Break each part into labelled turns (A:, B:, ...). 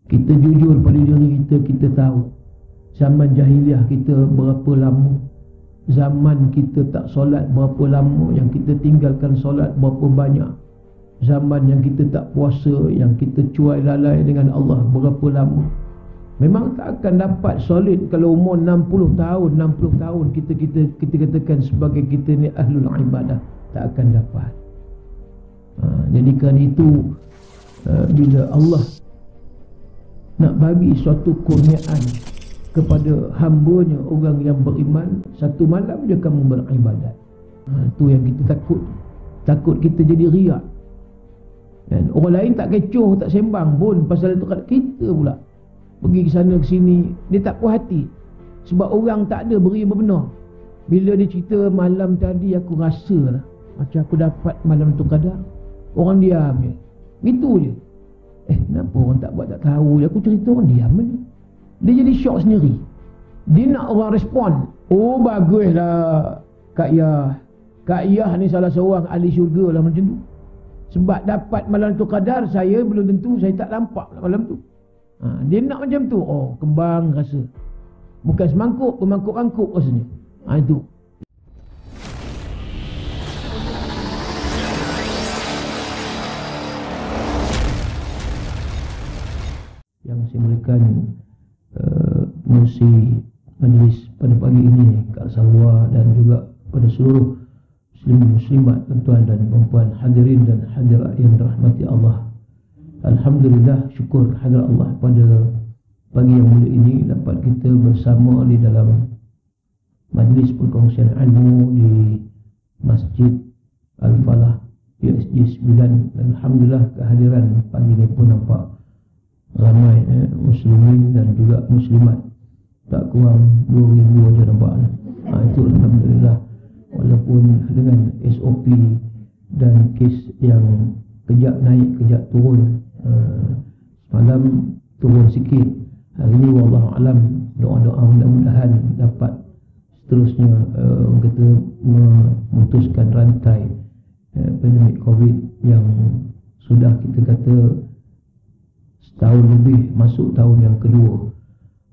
A: Kita jujur pada diri kita, kita tahu zaman jahiliah kita berapa lama, zaman kita tak solat berapa lama, yang kita tinggalkan solat berapa banyak, zaman yang kita tak puasa, yang kita cuai lalai dengan Allah berapa lama. Memang tak akan dapat solid kalau umur 60 tahun 60 tahun kita katakan sebagai kita ni ahlul ibadah, tak akan dapat. Jadi kerana itu bila Allah nak bagi suatu kurniaan kepada hamba-Nya, orang yang beriman, satu malam je kamu beribadat, tu yang kita takut kita jadi riak. Dan orang lain tak kecoh, tak sembang pun pasal itu, kita pula pergi ke sana ke sini, dia tak puas hati sebab orang tak ada beri benar. Bila dia cerita malam tadi aku rasa lah macam aku dapat malam tu kadar, orang diam je, gitu je. Kenapa orang tak buat, tak tahu je, aku cerita orang diam je. Dia jadi syok sendiri. Dia nak orang respon. Oh baguslah Kak Yah ni salah seorang ahli syurga lah macam tu. Sebab dapat malam tu kadar, saya belum tentu, saya tak nampak malam tu. Dia nak macam tu. Oh, kembang rasa. Bukan semangkuk, bermangkuk-mangkuk rasanya. Itu. Yang saya mulakan mengurusi majlis pada pagi ini, Kak Salwa, dan juga pada seluruh muslimat, tuan dan perempuan, hadirin dan hadirat yang dirahmati Allah. Alhamdulillah, syukur hadirat Allah pada pagi yang mulia ini dapat kita bersama di dalam majlis perkongsian ilmu di Masjid Al-Falah USG 9. Dan alhamdulillah kehadiran pagi ini pun nampak ramai muslimin dan juga muslimat, tak kurang 2,000 aja nampak. Itu alhamdulillah, walaupun dengan SOP dan kes yang kejap naik kejap turun. Semalam turun sikit, hari ini wallahu alam, doa-doa mudah-mudahan dapat seterusnya kita memutuskan rantai pandemik Covid yang sudah kita kata setahun lebih masuk tahun yang kedua.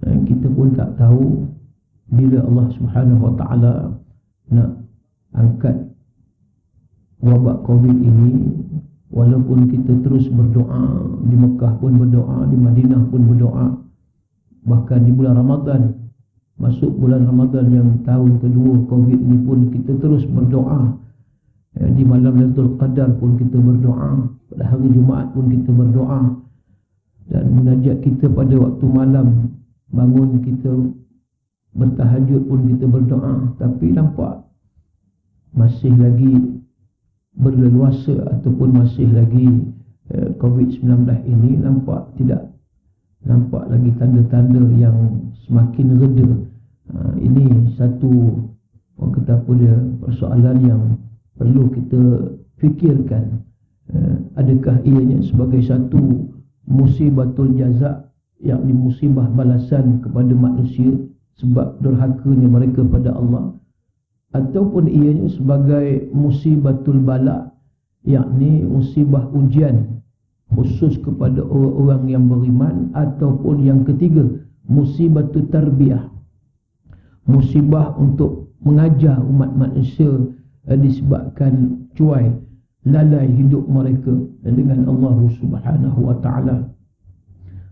A: Kita pun tak tahu bila Allah Subhanahu Wa Taala nak angkat wabak Covid ini. Walaupun kita terus berdoa, di Mekah pun berdoa, di Madinah pun berdoa, bahkan di bulan Ramadan, masuk bulan Ramadan yang tahun kedua Covid ini pun kita terus berdoa. Di malam Lailatul Qadar pun kita berdoa, pada hari Jumaat pun kita berdoa, dan munajat kita pada waktu malam, bangun kita bertahajud pun kita berdoa. Tapi nampak masih lagi berleluasa ataupun masih lagi Covid-19 ini nampak lagi tanda-tanda yang semakin reda. Ini satu orang kata apa dia, persoalan yang perlu kita fikirkan. Adakah ianya sebagai satu musibatul jaza, yakni musibah balasan kepada manusia sebab durhakanya mereka pada Allah, ataupun ianya sebagai musibatul bala, yakni musibah ujian khusus kepada orang-orang yang beriman, ataupun yang ketiga musibatul tarbiyah, musibah untuk mengajar umat manusia disebabkan cuai lalai hidup mereka dengan Allah Subhanahu Wa Taala.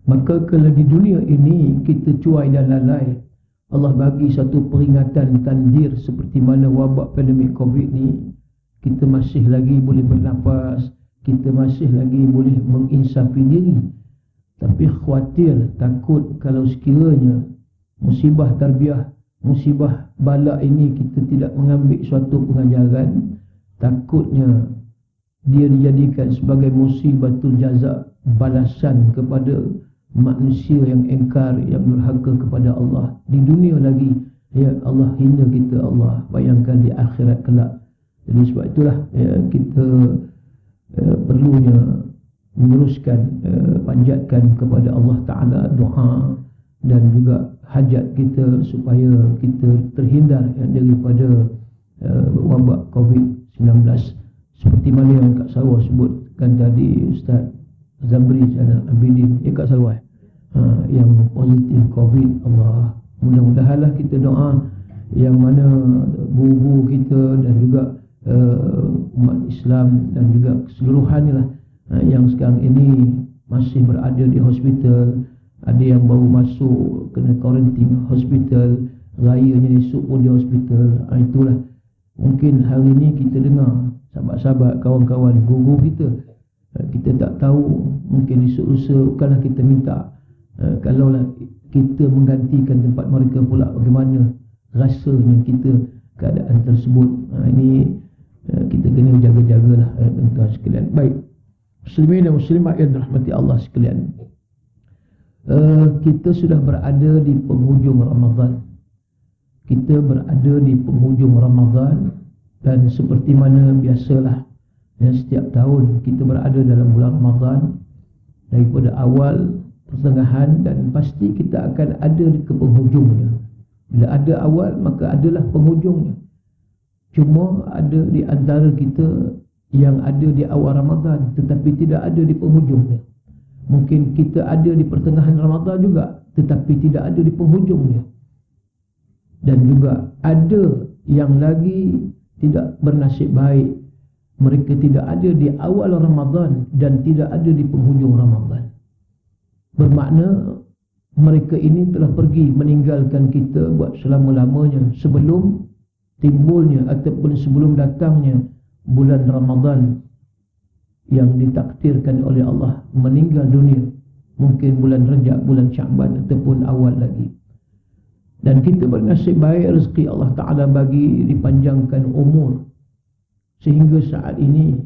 A: Maka kalau di dunia ini kita cuai dan lalai, Allah bagi satu peringatan tanzir seperti mana wabak pandemik Covid ni, kita masih lagi boleh bernafas, kita masih lagi boleh menginsafi diri. Tapi khawatir, takut kalau sekiranya musibah tarbiyah, musibah bala ini kita tidak mengambil suatu pengajaran, takutnya dia dijadikan sebagai musibatul jaza, balasan kepada manusia yang engkar, yang durhaka kepada Allah di dunia lagi. Ya Allah hina kita, Allah bayangkan di akhirat kelak. Jadi sebab itulah kita perlunya meneruskan panjatkan kepada Allah Ta'ala doa dan juga hajat kita supaya kita terhindar daripada wabak Covid-19 seperti mana yang Kak Salwa sebutkan tadi, Ustaz Zamri dan Abidin. Kak Salwa, yang positif COVID. Allah, mudah-mudahanlah kita doa yang mana guru kita dan juga umat Islam dan juga keseluruhannya lah yang sekarang ini masih berada di hospital, ada yang baru masuk kena karantin hospital, rayanya esok pun di hospital. Itulah mungkin hari ini kita dengar sahabat-sahabat, kawan-kawan, guru kita, kita tak tahu, mungkin esok lusa bukanlah kita minta, kalaulah kita menggantikan tempat mereka pula, bagaimana rasanya kita keadaan tersebut. Ini kita kena jaga-jagalah tuan-tuan sekalian. Baik, muslimin dan muslimat yang dirahmati Allah sekalian, kita sudah berada di penghujung Ramadan. Kita berada di penghujung Ramadan, dan seperti mana biasalah setiap tahun kita berada dalam bulan Ramadan, daripada awal, pertengahan, dan pasti kita akan ada ke penghujungnya. Bila ada awal, maka adalah penghujungnya. Cuma ada di antara kita yang ada di awal Ramadan tetapi tidak ada di penghujungnya. Mungkin kita ada di pertengahan Ramadan juga tetapi tidak ada di penghujungnya. Dan juga ada yang lagi tidak bernasib baik, mereka tidak ada di awal Ramadan dan tidak ada di penghujung Ramadan. Bermakna mereka ini telah pergi meninggalkan kita buat selama-lamanya, sebelum timbulnya ataupun sebelum datangnya bulan Ramadan yang ditakdirkan oleh Allah meninggal dunia. Mungkin bulan Rajab, bulan Sya'ban ataupun awal lagi. Dan kita bernasib baik, rezeki Allah Ta'ala bagi dipanjangkan umur, sehingga saat ini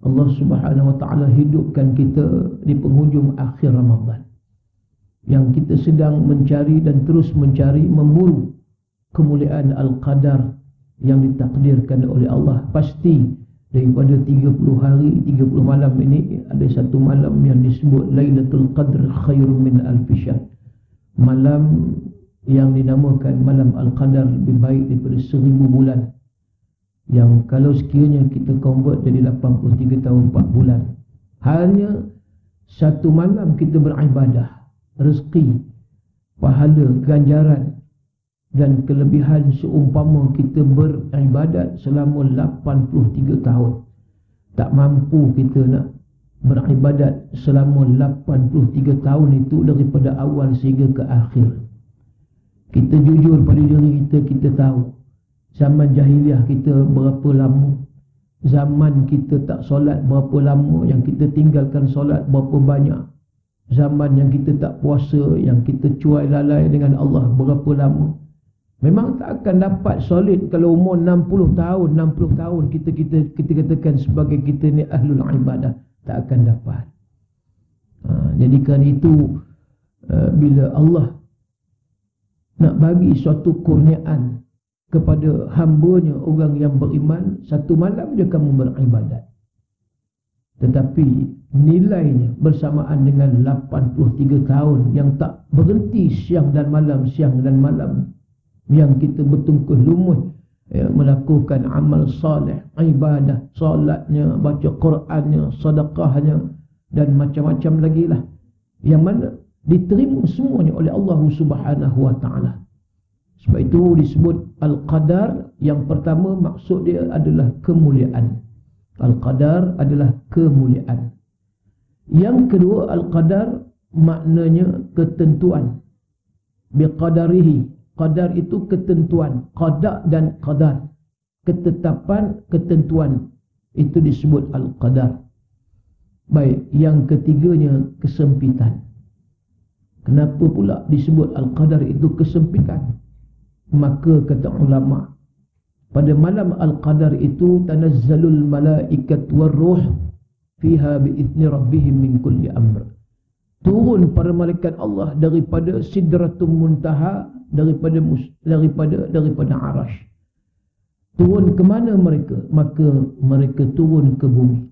A: Allah Subhanahu Wa Ta'ala hidupkan kita di penghujung akhir Ramadan, yang kita sedang mencari dan terus mencari, memburu kemuliaan Al-Qadar yang ditakdirkan oleh Allah. Pasti daripada 30 hari, 30 malam ini, ada satu malam yang disebut Lailatul Qadr khairun min alfi syahr. Malam yang dinamakan malam Al-Qadar lebih baik daripada 1000 bulan. Yang kalau sekiranya kita convert jadi 83 tahun 4 bulan, hanya satu malam kita beribadah, rezeki, pahala, ganjaran dan kelebihan seumpama kita beribadat selama 83 tahun. Tak mampu kita nak beribadat selama 83 tahun itu daripada awal sehingga ke akhir. Kita jujur pada diri kita, kita tahu zaman jahiliah kita berapa lama, zaman kita tak solat berapa lama, yang kita tinggalkan solat berapa banyak, zaman yang kita tak puasa, yang kita cuai lalai dengan Allah berapa lama. Memang tak akan dapat solid kalau umur 60 tahun, 60 tahun kita katakan sebagai kita ni ahlul ibadah, tak akan dapat. Jadi kan itu bila Allah nak bagi suatu kurniaan kepada hamba-Nya, orang yang beriman, satu malam je kamu beribadat, tetapi nilainya bersamaan dengan 83 tahun yang tak berhenti siang dan malam, siang dan malam, yang kita bertungkuh lumut melakukan amal saleh, ibadah, solatnya, baca Qurannya, sedekahnya dan macam-macam lagi lah, yang mana diterima semuanya oleh Allah Subhanahu Wa Ta'ala. Sebab itu disebut Al-Qadar. Yang pertama maksud dia adalah kemuliaan. Al-Qadar adalah kemuliaan. Yang kedua, Al-Qadar maknanya ketentuan. Biqadarihi, qadar itu ketentuan, qada dan qadar, ketetapan, ketentuan, itu disebut Al-Qadar. Baik, yang ketiganya kesempitan. Kenapa pula disebut Al-Qadar itu kesempitan? Maka kata ulama, pada malam Al-Qadar itu tanazzalul malaikat war-ruh fiha bi'izni rabbihim min kulli amr. Turun para malaikat Allah daripada Sidratul Muntaha, daripada Arash. Turun ke mana mereka? Maka mereka turun ke bumi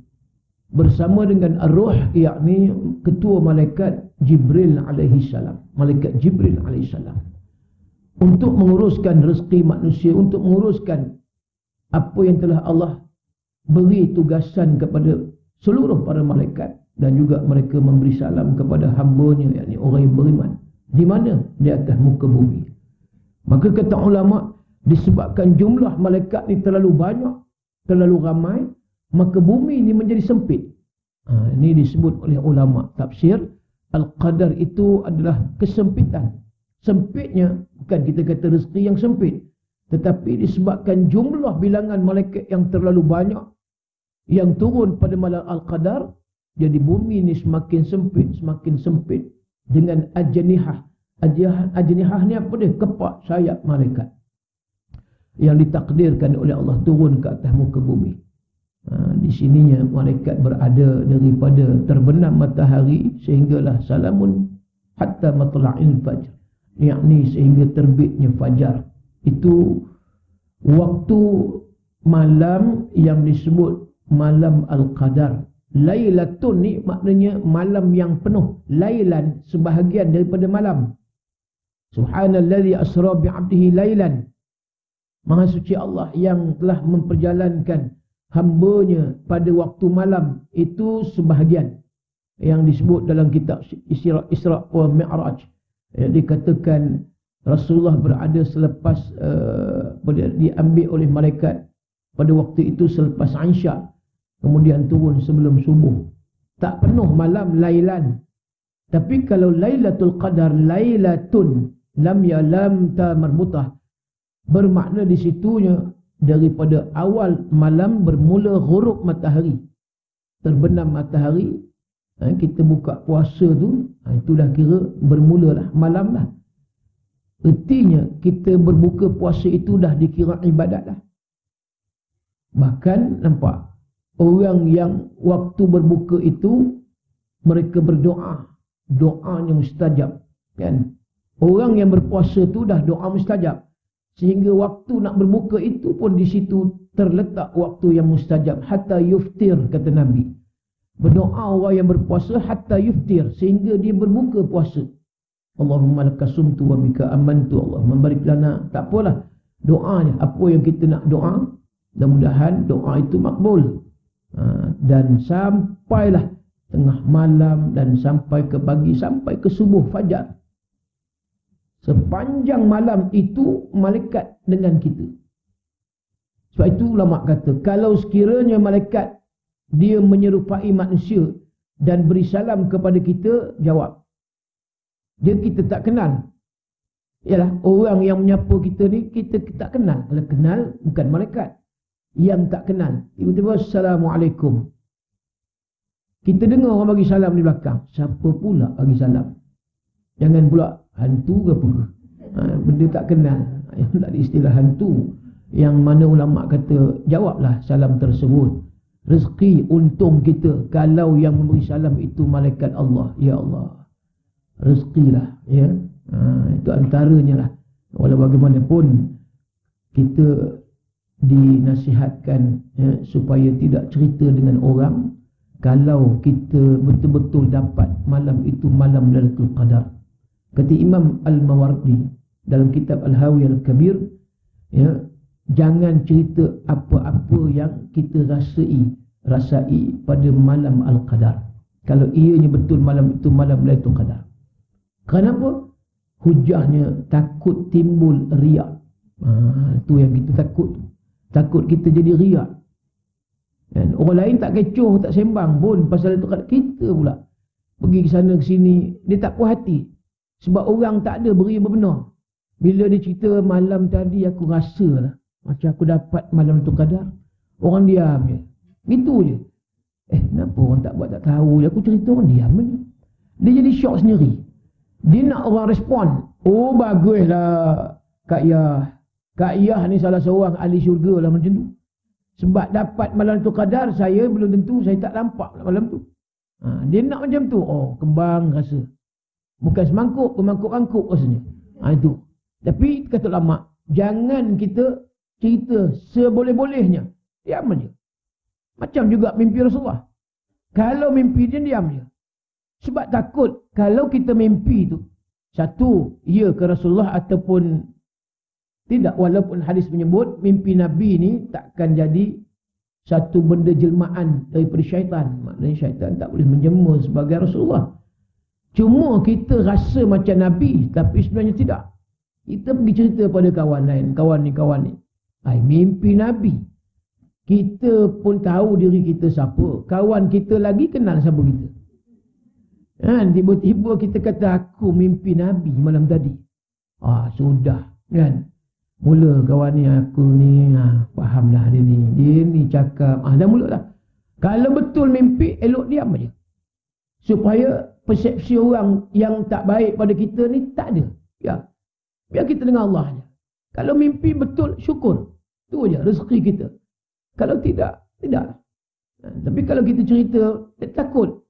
A: bersama dengan Ar-Ruh, yakni ketua malaikat Jibril alaihi salam, malaikat Jibril alaihi salam, untuk menguruskan rezeki manusia, untuk menguruskan apa yang telah Allah beri tugasan kepada seluruh para malaikat dan juga mereka memberi salam kepada hamba-Nya, yakni orang yang beriman. Di mana? Di atas muka bumi. Maka kata ulama, disebabkan jumlah malaikat ni terlalu banyak, terlalu ramai, maka bumi ni menjadi sempit. Ini disebut oleh ulama tafsir, al-qadar itu adalah kesempitan. Sempitnya bukan kita kata rezeki yang sempit, tetapi disebabkan jumlah bilangan malaikat yang terlalu banyak yang turun pada malam al-qadar, jadi bumi ni semakin sempit dengan ajnihah. Ajnihah ni apa dia? Kepak sayap malaikat yang ditakdirkan oleh Allah turun ke atas muka bumi. Di sininya malaikat berada daripada terbenam matahari sehinggalah salamun hatta matla'il fajr, yakni sehingga terbitnya fajar. Itu waktu malam yang disebut malam al-qadar. Lailatun ni maknanya malam yang penuh. Lailan sebahagian daripada malam. Subhanallazi asra bi'abdihi lailan. Maha suci Allah yang telah memperjalankan hamba-Nya pada waktu malam, itu sebahagian yang disebut dalam kitab Isra wa Mi'raj. Dikatakan Rasulullah berada selepas diambil oleh malaikat pada waktu itu selepas Isya, kemudian turun sebelum subuh. Tak penuh malam lailan. Tapi kalau Lailatul Qadar, lailatun lam ya lam ta marbutah, bermakna di situnya daripada awal malam bermula ghurub matahari, terbenam matahari. Kita buka puasa tu, itu dah kira bermulalah malam dah. Ertinya kita berbuka puasa itu dah dikira ibadat dah. Bahkan nampak orang yang waktu berbuka itu mereka berdoa, doanya mustajab, kan? Orang yang berpuasa tu dah doa mustajab, sehingga waktu nak berbuka itu pun di situ terletak waktu yang mustajab. Hatta yuftir, kata Nabi. Berdoa orang yang berpuasa hatta yuftir, sehingga dia berbuka puasa. Allahumma laka sumtu wa bika amantu. Allah membarik lana. Tak apalah doanya, apa yang kita nak doa, mudah-mudahan doa itu makbul. Dan sampailah tengah malam dan sampai ke pagi, sampai ke subuh fajar. Sepanjang malam itu malaikat dengan kita. Sebab itu ulama kata, kalau sekiranya malaikat dia menyerupai manusia dan beri salam kepada kita, jawab. Dia kita tak kenal. Yalah, orang yang menyapa kita ni kita tak kenal. Kalau kenal, bukan malaikat. Yang tak kenal, tiba-tiba Assalamualaikum. Kita dengar orang bagi salam di belakang. Siapa pula bagi salam? Jangan pula hantu ke apa? Benda tak kenal. Yang tak ada istilah hantu. Yang mana ulama kata, jawablah salam tersebut. Rezeki untung kita kalau yang memberi salam itu malaikat Allah. Ya Allah, rezekilah, ya. Itu antaranya lah. Walau bagaimanapun kita dinasihatkan, ya, supaya tidak cerita dengan orang kalau kita betul-betul dapat malam itu malam Lailatul Qadar. Kata Imam Al-Mawardi dalam kitab Al-Hawi Al-Kabir, ya, jangan cerita apa-apa yang kita rasai pada malam Al-Qadar, kalau ianya betul malam itu malam Lailatul Qadar. Kenapa? Hujahnya takut timbul riak. Itu yang kita takut. Takut kita jadi riak. Dan orang lain tak kecoh, tak sembang pun pasal itu, kita pula pergi ke sana ke sini, dia tak puas hati. Sebab orang tak ada beri benar. Bila dia cerita malam tadi aku rasalah macam aku dapat malam tu Qadar, orang diam je. Gitu je. Kenapa orang tak buat tak tahu je, aku cerita orang diam je. Dia jadi syok sendiri. Dia nak orang respon. Oh baguslah Kak Yah. Kak Yah ni salah seorang ahli syurga lah macam tu. Sebab dapat malam tu Qadar, saya belum tentu, saya tak nampak malam tu. Dia nak macam tu. Oh, kembang rasa. Bukan semangkuk, pemangkuk-mangkuk rasanya. Itu. Tapi kata ulama, jangan kita cerita seboleh-bolehnya. Diam aja. Macam juga mimpi Rasulullah. Kalau mimpi dia, diam je. Sebab takut kalau kita mimpi tu, satu, ya ke Rasulullah ataupun tidak. Walaupun hadis menyebut mimpi Nabi ni takkan jadi satu benda jelmaan daripada syaitan. Maknanya syaitan tak boleh menjema sebagai Rasulullah. Cuma kita rasa macam Nabi, tapi sebenarnya tidak. Kita pergi cerita pada kawan lain, kawan ni. Mimpi Nabi. Kita pun tahu diri kita siapa. Kawan kita lagi kenal siapa kita. Tiba-tiba kita kata aku mimpi Nabi malam tadi. Sudah kan. Mula kawan ni aku ni fahamlah dia ni. Dia ni cakap dah mula lah. Kalau betul mimpi, elok diam aja. Supaya persepsi orang yang tak baik pada kita ni tak ada. Ya. Biar kita dengar Allah aja. Kalau mimpi betul, syukur. Itu aja rezeki kita. Kalau tidak, tidak. Tapi kalau kita cerita, dia takut.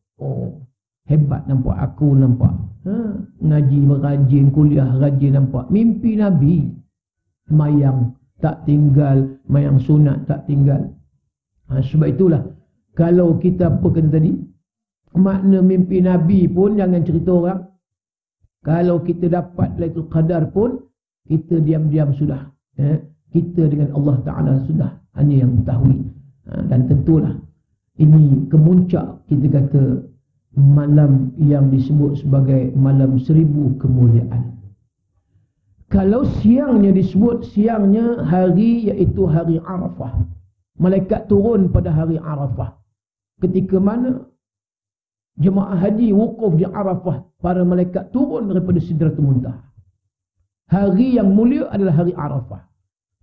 A: Hebat nampak aku nampak. Ngaji rajin, kuliah rajin nampak. Mimpi Nabi. Mayang tak tinggal, mayang sunat tak tinggal. Sebab itulah, kalau kita apa kata tadi, makna mimpi Nabi pun jangan cerita orang. Kalau kita dapat Lailatul Qadar pun, kita diam-diam sudah. Kita dengan Allah Ta'ala sudah. Hanya yang mengetahui. Dan tentulah, ini kemuncak kita kata malam yang disebut sebagai malam 1000 kemuliaan. Kalau siangnya disebut, siangnya hari iaitu hari Arafah. Malaikat turun pada hari Arafah. Ketika mana jemaah haji wukuf di Arafah, para malaikat turun daripada Sidratul Muntaha. Hari yang mulia adalah hari Arafah.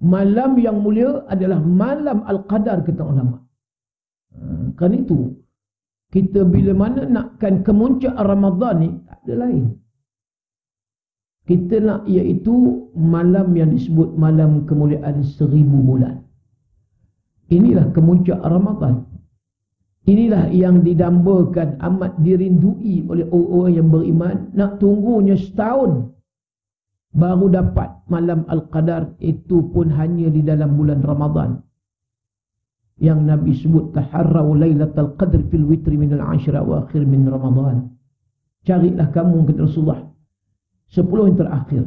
A: Malam yang mulia adalah malam Al-Qadar, kata ulama. Kan itu, kita bila mana nakkan kemuncak Ramadan ni, tak ada lain. Kita nak iaitu malam yang disebut malam kemuliaan 1000 bulan. Inilah kemuncak Ramadan. Inilah yang didambakan, amat dirindui oleh orang-orang yang beriman. Nak tunggunya setahun baru dapat malam Al-Qadar, itu pun hanya di dalam bulan Ramadan. Yang Nabi sebut, taharrau lailatul qadr fil witri minal ashra wa akhir min Ramadan. Carilah kamu, kata Rasulullah, 10 yang terakhir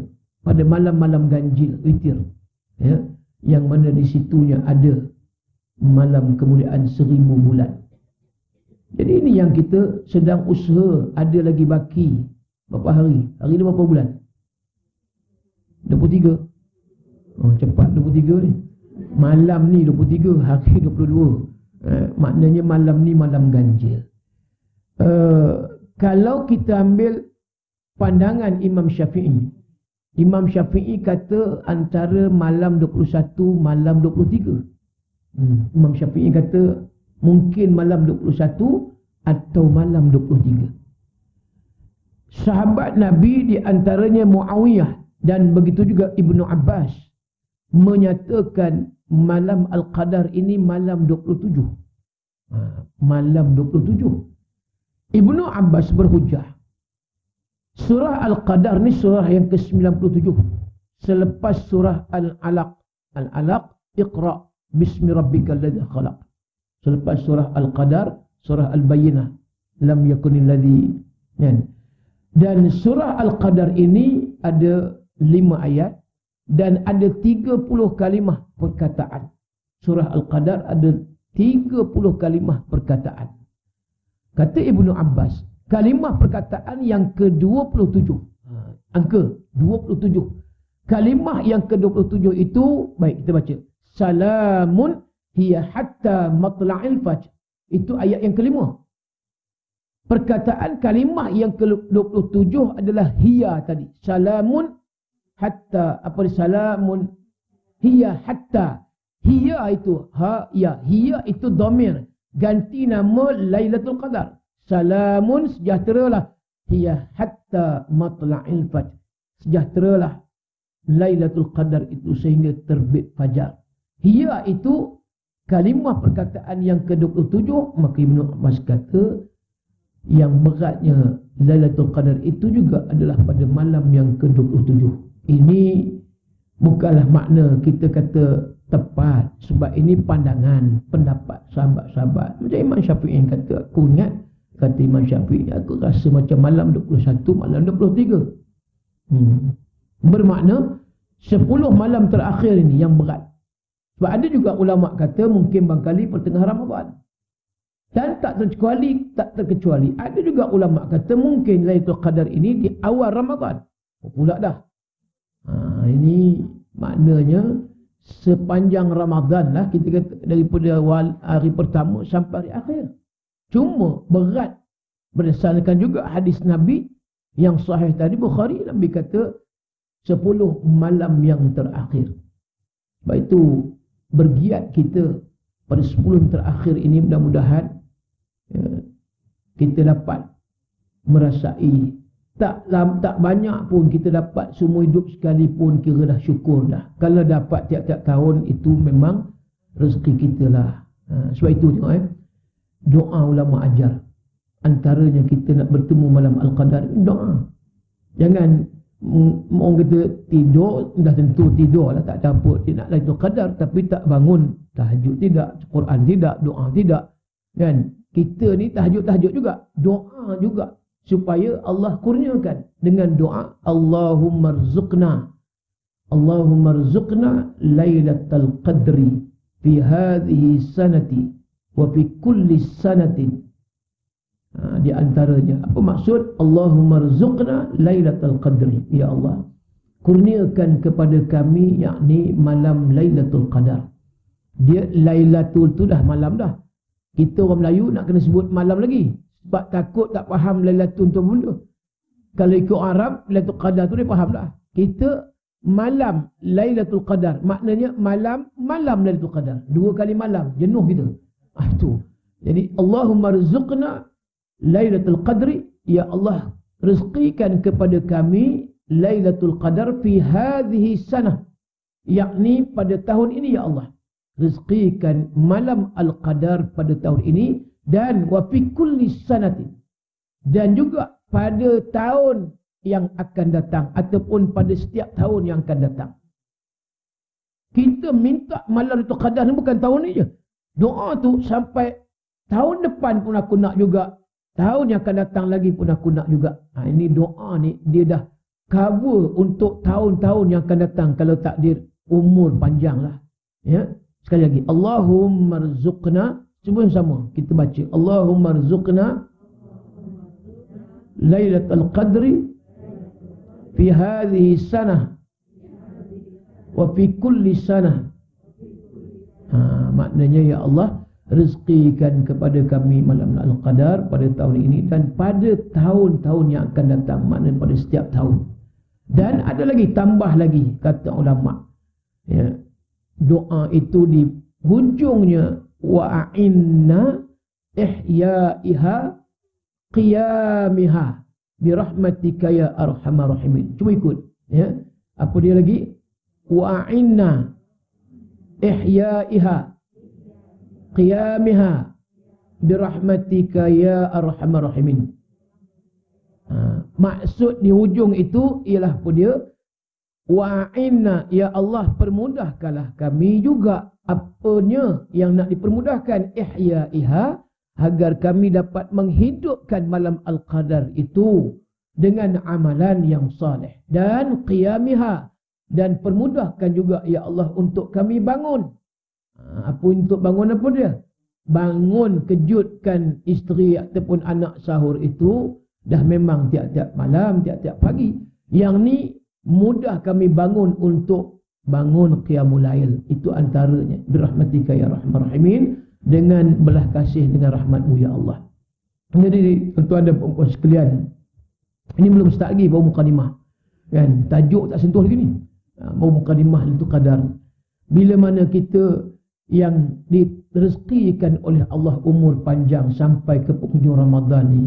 A: pada malam-malam ganjil, witir, ya, yang mana di situnya ada malam kemuliaan 1000 bulan. Jadi ini yang kita sedang usaha. Ada lagi baki berapa hari? Hari ni berapa bulan? 23. Cepat 23 ni. Malam ni 23, hari 22. Maknanya malam ni malam ganjil. Kalau kita ambil pandangan Imam Syafi'i, Imam Syafi'i kata antara malam 21, malam 23. Imam Syafi'i kata mungkin malam 21 atau malam 23. Sahabat Nabi di antaranya Muawiyah dan begitu juga Ibnu Abbas menyatakan malam Al-Qadar ini malam 27. Malam 27. Ibnu Abbas berhujah, surah Al-Qadar ni surah yang ke-97 selepas surah Al-Alaq. Al-Alaq, Iqra bismi rabbikal ladzi khalaq. Selepas surah Al-Qadar, surah Al-Bayyinah, lam yakunil ladzi. Dan surah Al-Qadar ini ada 5 ayat dan ada 30 kalimah perkataan. Surah Al-Qadar ada 30 kalimah perkataan. Kata Ibnu Abbas, kalimah perkataan yang ke-27. Angka 27. Kalimah yang ke-27 itu, baik kita baca. Salamun hiya hatta matla'il fajr. Itu ayat yang kelima. Perkataan kalimah yang ke-27 adalah hiya tadi. Salamun hatta, salamun hiya hatta. Hiya itu ya, hiya itu dhamir, ganti nama Lailatul Qadar. Salamun, sejahteralah, hiya hatta matla'il fajr. Sejahteralah Lailatul Qadar itu sehingga terbit fajar. Hiya itu kalimah perkataan yang ke-27. Maka Ibnu Abbas kata yang beratnya Lailatul Qadar itu juga adalah pada malam yang ke-27. Ini bukanlah makna kita kata tepat, sebab ini pandangan, pendapat sahabat-sahabat. Macam Imam Syafi'i yang kata, aku ingat, kata Imam Syafi'i, aku rasa macam malam 21, malam 23. Bermakna 10 malam terakhir ini yang berat. Sebab ada juga ulama kata mungkin barangkali pertengahan Ramadan. Dan tak terkecuali ada juga ulama kata mungkin Lailatul Qadar ini di awal Ramadan. Pula dah. Ini maknanya sepanjang Ramadan lah kita kata, daripada hari pertama sampai hari akhir. Cuma berat berdasarkan juga hadis Nabi yang sahih tadi Bukhari, Nabi kata 10 malam yang terakhir. Sebab itu bergiat kita pada 10 terakhir ini, mudah-mudahan kita dapat merasai. Tak banyak pun kita dapat semua hidup sekalipun, kira dah syukur dah. Kalau dapat tiap-tiap tahun itu memang rezeki kita lah. Sebab itu tengok doa ulama ajar. Antaranya kita nak bertemu malam Al-Qadar, doa. Jangan orang kata tidur, dah tentu tidur lah, tak ada apa. Dia nak Lailatul Qadar tapi tak bangun tahajud tidak, Quran tidak, doa tidak. Kan? Kita ni tahajud juga, doa juga. Supaya Allah kurniakan dengan doa Allahumma rzuqna Lailatul Qadri fi hadhihi sanati wa fi kulli sanatin. Di antaranya apa maksud Allahumma rzuqna Lailatul Qadri, ya Allah kurniakan kepada kami yakni malam Lailatul Qadar. Dia Lailatul tu dah malam dah. Kita orang Melayu nak kena sebut malam lagi sebab takut tak faham Lailatul tu benda. Kalau ikut Arab Lailatul Qadar tu dia faham dah. Kita malam Lailatul Qadar maknanya malam Lailatul Qadar. 2 kali malam jenuh kita. Itu. Jadi Allahumma rzuqna Lailatul Qadri, ya Allah rezekikan kepada kami Lailatul Qadar fi hadhihi sanah, yakni pada tahun ini ya Allah. Rezekikan malam Al-Qadar pada tahun ini dan wa fi kulli sanatin, dan juga pada tahun yang akan datang ataupun pada setiap tahun yang akan datang. Kita minta malam Lailatul Qadar ni bukan tahun ni je. Doa tu sampai tahun depan pun aku nak juga. Tahun yang akan datang lagi pun aku nak juga. Ini doa ni dia dah cover untuk tahun-tahun yang akan datang kalau takdir umur panjang lah. Ya. Sekali lagi, Allahumma rzuqna, semua sama kita baca. Allahumma rzuqna Lailatul Qadri fi hadhihi sanah wa fi kulli sanah. Maknanya ya Allah rezekikan kepada kami malam Al-Qadar pada tahun ini dan pada tahun-tahun yang akan datang, maknanya pada setiap tahun. Dan ada lagi, tambah lagi kata ulama, ya, doa itu di hujungnya wa'inna ihya'iha qiyamiha birahmatika ya arhamar rahimin. Cuba ikut, ya. Apa dia lagi? Wa'inna ihya'iha qiyamiha birahmatika ya arhamar rahimin. Maksud di hujung itu ialah apa dia? Wa'inna, ya Allah permudahkanlah kami juga apanya yang nak dipermudahkan, ihya'iha, agar kami dapat menghidupkan malam Al-Qadar itu dengan amalan yang saleh, dan qiyamiha, dan permudahkan juga ya Allah untuk kami bangun. Apa untuk bangun apa dia? Bangun kejutkan isteri ataupun anak sahur itu dah memang tiap-tiap malam, tiap-tiap pagi. Yang ni mudah kami bangun untuk bangun qiyamul lail. Itu antaranya birahmatika ya arhamar rahimin, dengan belah kasih dengan rahmatmu ya Allah. Jadi tuan-tuan dan puan-puan sekalian, ini belum start lagi, baru mukadimah. Kan, tajuk tak sentuh lagi ni. Baru mukadimah itu qadar. Bila mana kita yang direzekikan oleh Allah umur panjang sampai ke penghujung Ramadan ni,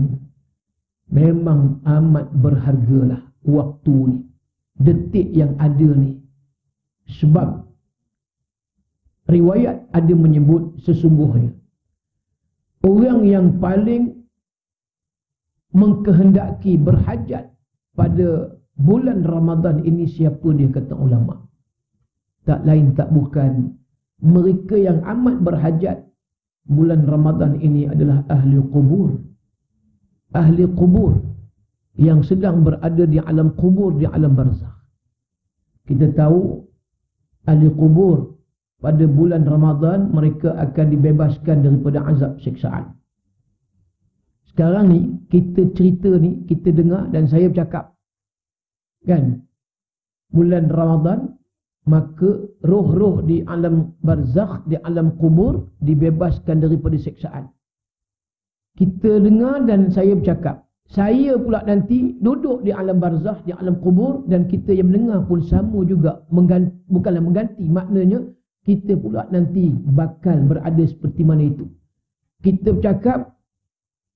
A: memang amat berhargalah waktu ni, detik yang ada ni. Sebab riwayat ada menyebut sesungguhnya orang yang paling mengkehendaki berhajat pada bulan Ramadan ini siapa dia, kata ulama? Tak lain tak bukan mereka yang amat berhajat bulan Ramadan ini adalah ahli kubur. Ahli kubur yang sedang berada di alam kubur, di alam barzakh. Kita tahu ahli kubur pada bulan Ramadan mereka akan dibebaskan daripada azab siksaan. Sekarang ni kita cerita ni, kita dengar dan saya bercakap. Kan? Bulan Ramadan, maka roh-roh di alam barzakh, di alam kubur dibebaskan daripada siksaan. Kita dengar dan saya bercakap. Saya pula nanti duduk di alam barzakh, di alam kubur, dan kita yang mendengar pun sama juga. Bukanlah mengganti, maknanya kita pula nanti bakal berada seperti mana itu. Kita bercakap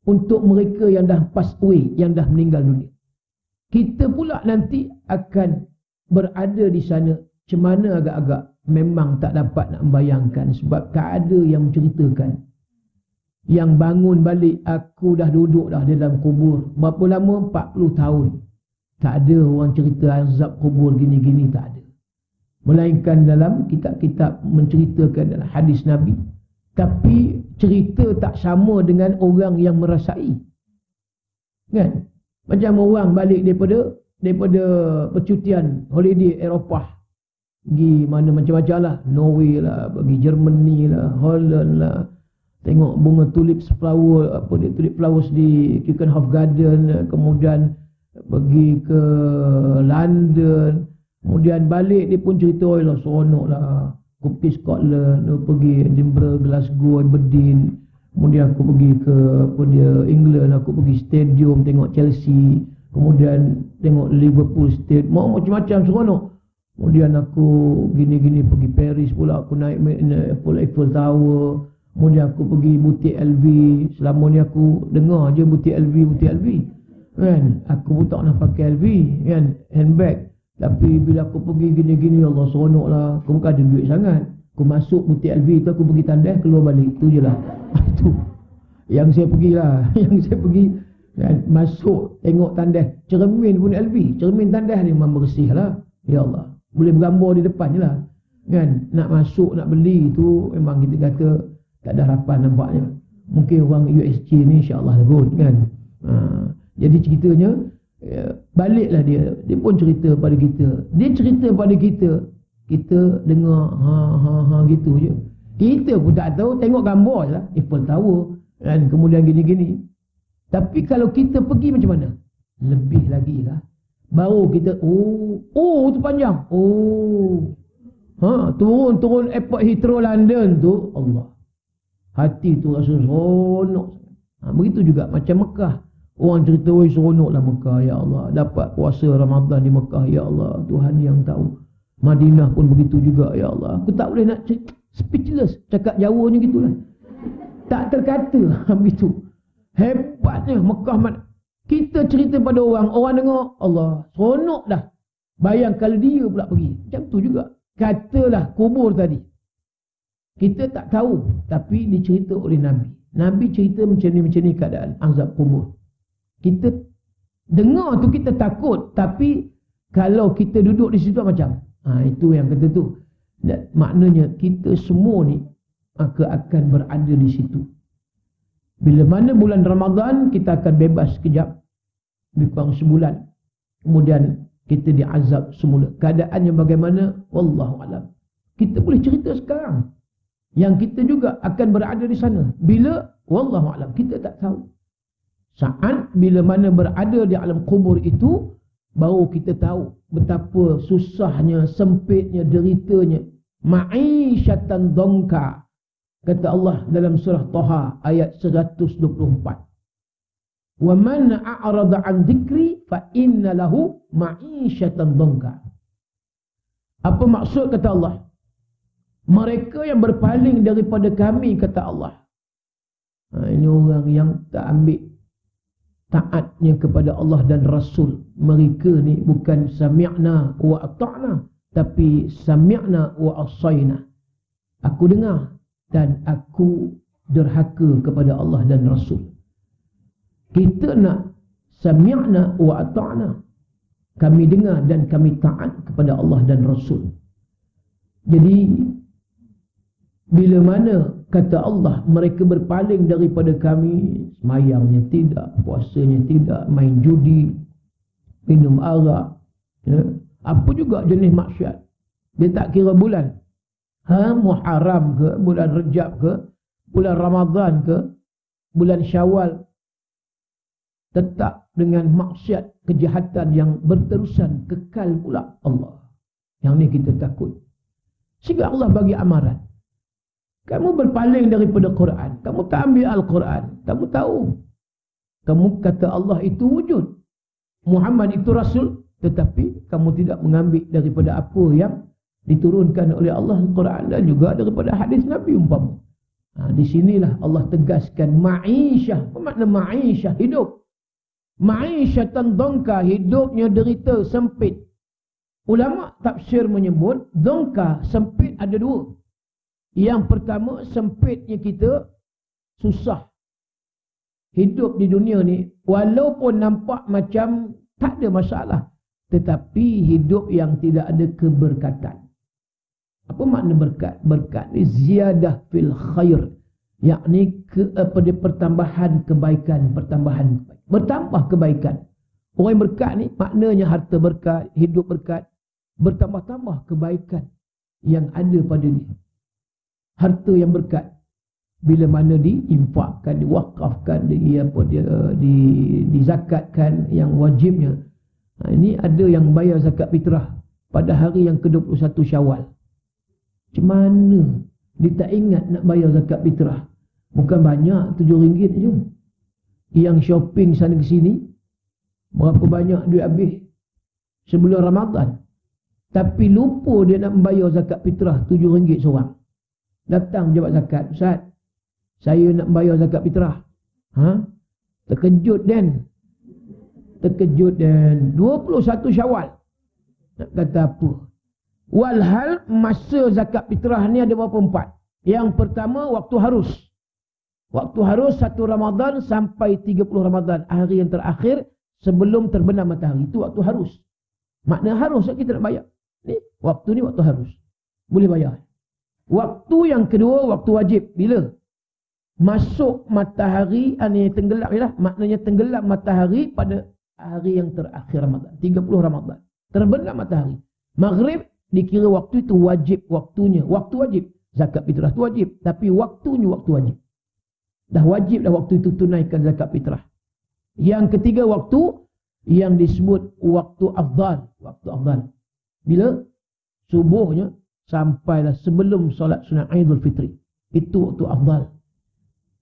A: untuk mereka yang dah pass away, yang dah meninggal dunia. Kita pula nanti akan berada di sana. Macam mana agak-agak memang tak dapat nak membayangkan, sebab tak ada yang menceritakan. Yang bangun balik, aku dah duduk dah dalam kubur. Berapa lama? 40 tahun. Tak ada orang cerita azab kubur gini-gini, tak ada. Melainkan dalam kitab-kitab menceritakan dalam hadis Nabi. Tapi cerita tak sama dengan orang yang merasai. Kan? Macam orang balik daripada percutian holiday Eropah. Pergi mana macam-macam lah. Norway lah, pergi Germany lah, Holland lah. Tengok bunga tulip flower, tulip flowers di Keukenhof Garden, kemudian pergi ke London, kemudian balik dia pun cerita, oi lah seronok lah, aku pergi Scotland, aku pergi Edinburgh, Glasgow, Aberdeen, kemudian aku pergi ke England, aku pergi stadium tengok Chelsea, kemudian tengok Liverpool Stadium, macam-macam seronok. Kemudian aku gini-gini pergi Paris pula, aku naik Eiffel Tower. Kemudian aku pergi butik LV. Selama ni aku dengar je butik LV kan. Aku pun tak nak pakai LV kan, handbag. Tapi bila aku pergi gini-gini, Allah seronok lah. Aku bukan ada duit sangat. Aku masuk butik LV tu, aku pergi tandas, keluar balik. Tu je lah. Itu yang saya pergi lah. Yang saya pergi kan, masuk tengok tandas. Cermin pun LV, cermin tandas ni memang bersih lah. Ya Allah, boleh bergambar di depan je lah kan. Nak masuk, nak beli tu memang kita kata tak ada harapan nampaknya. Mungkin orang USG ni insya-Allah kot kan. Jadi ceritanya baliklah dia pun cerita pada kita. Dia cerita pada kita, kita dengar gitu je. Kita pun tak tahu, tengok gambar je lah, Eiffel Tower kan, kemudian gini-gini. Tapi kalau kita pergi macam mana? Lebih lagi lah. Baru kita tu panjang. Turun airport Heathrow London tu, Allah, hati tu rasa seronok. Begitu juga macam Mekah. Orang cerita, oi seronoklah Mekah, ya Allah. Dapat puasa Ramadan di Mekah, ya Allah. Tuhan yang tahu. Madinah pun begitu juga, ya Allah. Aku tak boleh nak speechless. Cakap Jawanya gitulah. Tak terkata begitu. Hebatnya Mekah. Kita cerita pada orang dengar, Allah seronok dah. Bayang kalau dia pula pergi. Macam tu juga. Katalah kubur tadi. Kita tak tahu, tapi dicerita oleh Nabi. Nabi cerita macam ni keadaan azab kubur. Kita dengar tu kita takut, tapi kalau kita duduk di situ macam, itu yang kata tu. Dan maknanya kita semua ni akan berada di situ. Bila mana bulan Ramadan, kita akan bebas sekejap, lebih kurang sebulan. Kemudian kita diazab semula. Keadaannya bagaimana? Wallahu alam. Kita boleh cerita sekarang. Yang kita juga akan berada di sana. Bila? Wallahu a'lam, kita tak tahu. Saat bila mana berada di alam kubur itu, baru kita tahu betapa susahnya, sempitnya, deritanya. Ma'isyatan dongka. Kata Allah dalam surah Taha ayat 124. Wa man a'rada an dzikri fa inna lahu ma'isyatan dongka. Apa maksud kata Allah? Mereka yang berpaling daripada kami, kata Allah. Ini orang yang tak ambil taatnya kepada Allah dan Rasul. Mereka ni bukan sami'na wa ata'na, tapi sami'na wa asayna. Aku dengar dan aku derhaka kepada Allah dan Rasul. Kita nak sami'na wa ata'na. Kami dengar dan kami taat kepada Allah dan Rasul. Jadi bila mana kata Allah mereka berpaling daripada kami, semayangnya tidak, puasanya tidak, main judi, minum arak, apa juga jenis maksiat. Dia tak kira bulan. Muharram ke, bulan Rejab ke, bulan Ramadan ke, bulan Syawal, tetap dengan maksiat kejahatan yang berterusan kekal pula Allah. Yang ni kita takut. Sehingga Allah bagi amaran. Kamu berpaling daripada Quran, kamu tak ambil Al-Quran, kamu tahu. Kamu kata Allah itu wujud, Muhammad itu Rasul, tetapi kamu tidak mengambil daripada apa yang diturunkan oleh Allah Al-Quran dan juga daripada hadis Nabi umpama. Di sinilah Allah tegaskan ma'isyah. Apa makna ma'isyah? Hidup. Ma'isyatan dongka, hidupnya derita, sempit. Ulama tafsir menyebut dongka, sempit ada dua. Yang pertama, sempitnya kita susah hidup di dunia ni, walaupun nampak macam tak ada masalah, tetapi hidup yang tidak ada keberkatan. Apa makna berkat? Berkat ni ziyadah fil khair, yakni pada pertambahan kebaikan, bertambah kebaikan. Orang yang berkat ni maknanya harta berkat, hidup berkat, bertambah-tambah kebaikan yang ada pada dia. Harta yang berkat bila mana diinfakkan, diwakafkan, dizakatkan yang wajibnya. Ini ada yang bayar zakat fitrah pada hari yang ke-21 Syawal. Macam mana dia tak ingat nak bayar zakat fitrah? Bukan banyak, RM7 je. Yang shopping sana ke sini, berapa banyak duit habis sebelum Ramadan. Tapi lupa dia nak membayar zakat fitrah RM7 seorang. Datang pejabat zakat, Ustaz, saya nak bayar zakat fitrah. Terkejut dan 21 Syawal. Nak kata apa? Walhal masa zakat fitrah ni ada berapa empat. Yang pertama waktu harus. Waktu harus 1 Ramadan sampai 30 Ramadan. Hari yang terakhir sebelum terbenam matahari. Itu waktu harus. Makna harus kita nak bayar. Waktu ni waktu harus. Boleh bayar. Waktu yang kedua, waktu wajib. Bila? Masuk matahari, tenggelam lah. Maknanya tenggelam matahari pada hari yang terakhir Ramadan. 30 Ramadan. Terbenam matahari. Maghrib dikira waktu itu wajib waktunya. Waktu wajib. Zakat fitrah itu wajib. Tapi waktunya waktu wajib. Dah wajib dah waktu itu tunaikan zakat fitrah. Yang ketiga waktu yang disebut waktu afdal. Waktu afdal. Bila? Subuhnya sampailah sebelum solat sunat Aidul Fitri. Itu waktu afdal.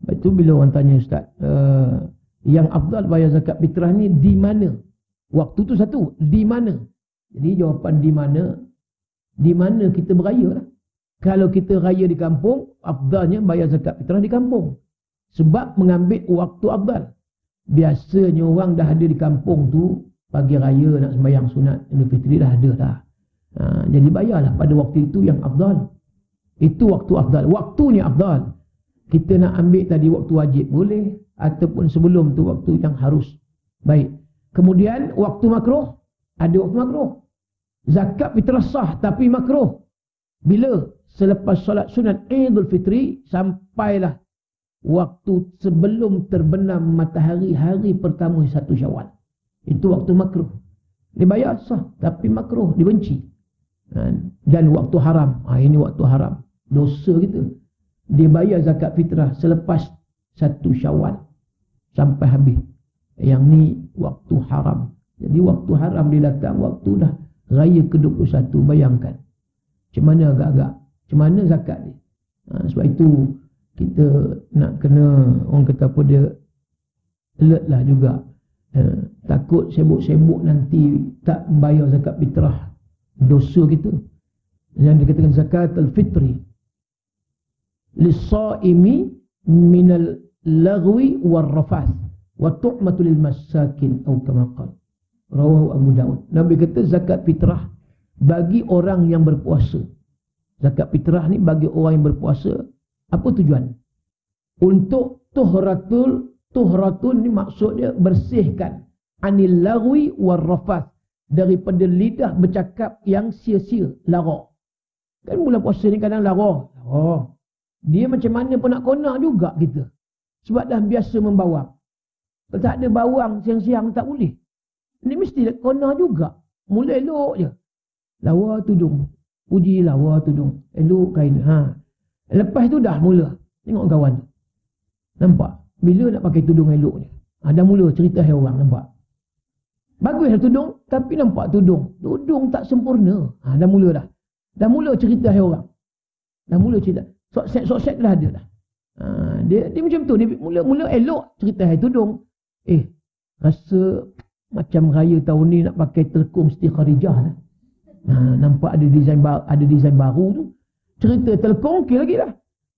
A: Itu bila orang tanya, Ustaz, yang afdal bayar zakat fitrah ni di mana? Waktu tu satu, di mana? Jadi jawapan di mana? Di mana kita beraya lah. Kalau kita raya di kampung, afdalnya bayar zakat fitrah di kampung. Sebab mengambil waktu afdal. Biasanya orang dah ada di kampung tu, pagi raya nak sembahyang sunat Idul Fitri dah ada dah. Jadi bayarlah pada waktu itu yang afdal. Itu waktu afdal. Waktunya afdal. Kita nak ambil tadi waktu wajib boleh, ataupun sebelum tu waktu yang harus. Baik. Kemudian waktu makruh. Ada waktu makruh. Zakat fitrah sah tapi makruh. Bila? Selepas solat sunat Idul Fitri sampailah waktu sebelum terbenam matahari hari pertama 1 Syawal. Itu waktu makruh. Dibayar sah tapi makruh, dibenci. Dan waktu haram. Ini waktu haram. Dosa kita. Dia bayar zakat fitrah selepas 1 Syawal sampai habis. Yang ni waktu haram. Jadi waktu haram dia datang, waktu dah raya ke-21. Bayangkan macam mana agak-agak, macam mana zakat ni. Sebab itu kita nak kena, orang kata apa, dia alert lah juga. Takut sibuk-sibuk nanti tak bayar zakat fitrah, dosa kita. Yang dikatakan zakat al-fitri lis-saimi minal lagwi war-rafath wa tu'matu lil masakin atau kama qala rawahu Abu Daud. Nabi kata zakat fitrah bagi orang yang berpuasa. Zakat fitrah ni bagi orang yang berpuasa. Apa tujuan? Untuk tuhratun ni maksudnya bersihkan anil lagwi war-rafath, daripada lidah bercakap yang sia-sia, lara. Kan bulan puasa ni kadang lara. Dia macam mana pun nak konak juga kita. Sebab dah biasa membawang. Kalau tak ada bawang siang-siang tak boleh. Ini mesti konak juga. Mula elok je. Lawa tudung. Puji lawa tudung. Elok kain. Lepas tu dah mula. Tengok kawan tu. Nampak? Bila nak pakai tudung elok ni? Dah mula cerita hai orang, nampak? Baguslah tudung, tapi nampak tudung. Tudung tak sempurna. Dah mula dah. Dah mula cerita hai orang. Dah mula cerita. Sok-set dah ada dah. Dia macam tu. Dia mula elok cerita hai tudung. Rasa macam raya tahun ni nak pakai telkom Siti Khadijah lah. Nampak ada design baru tu. Cerita telkom okey lagi dah.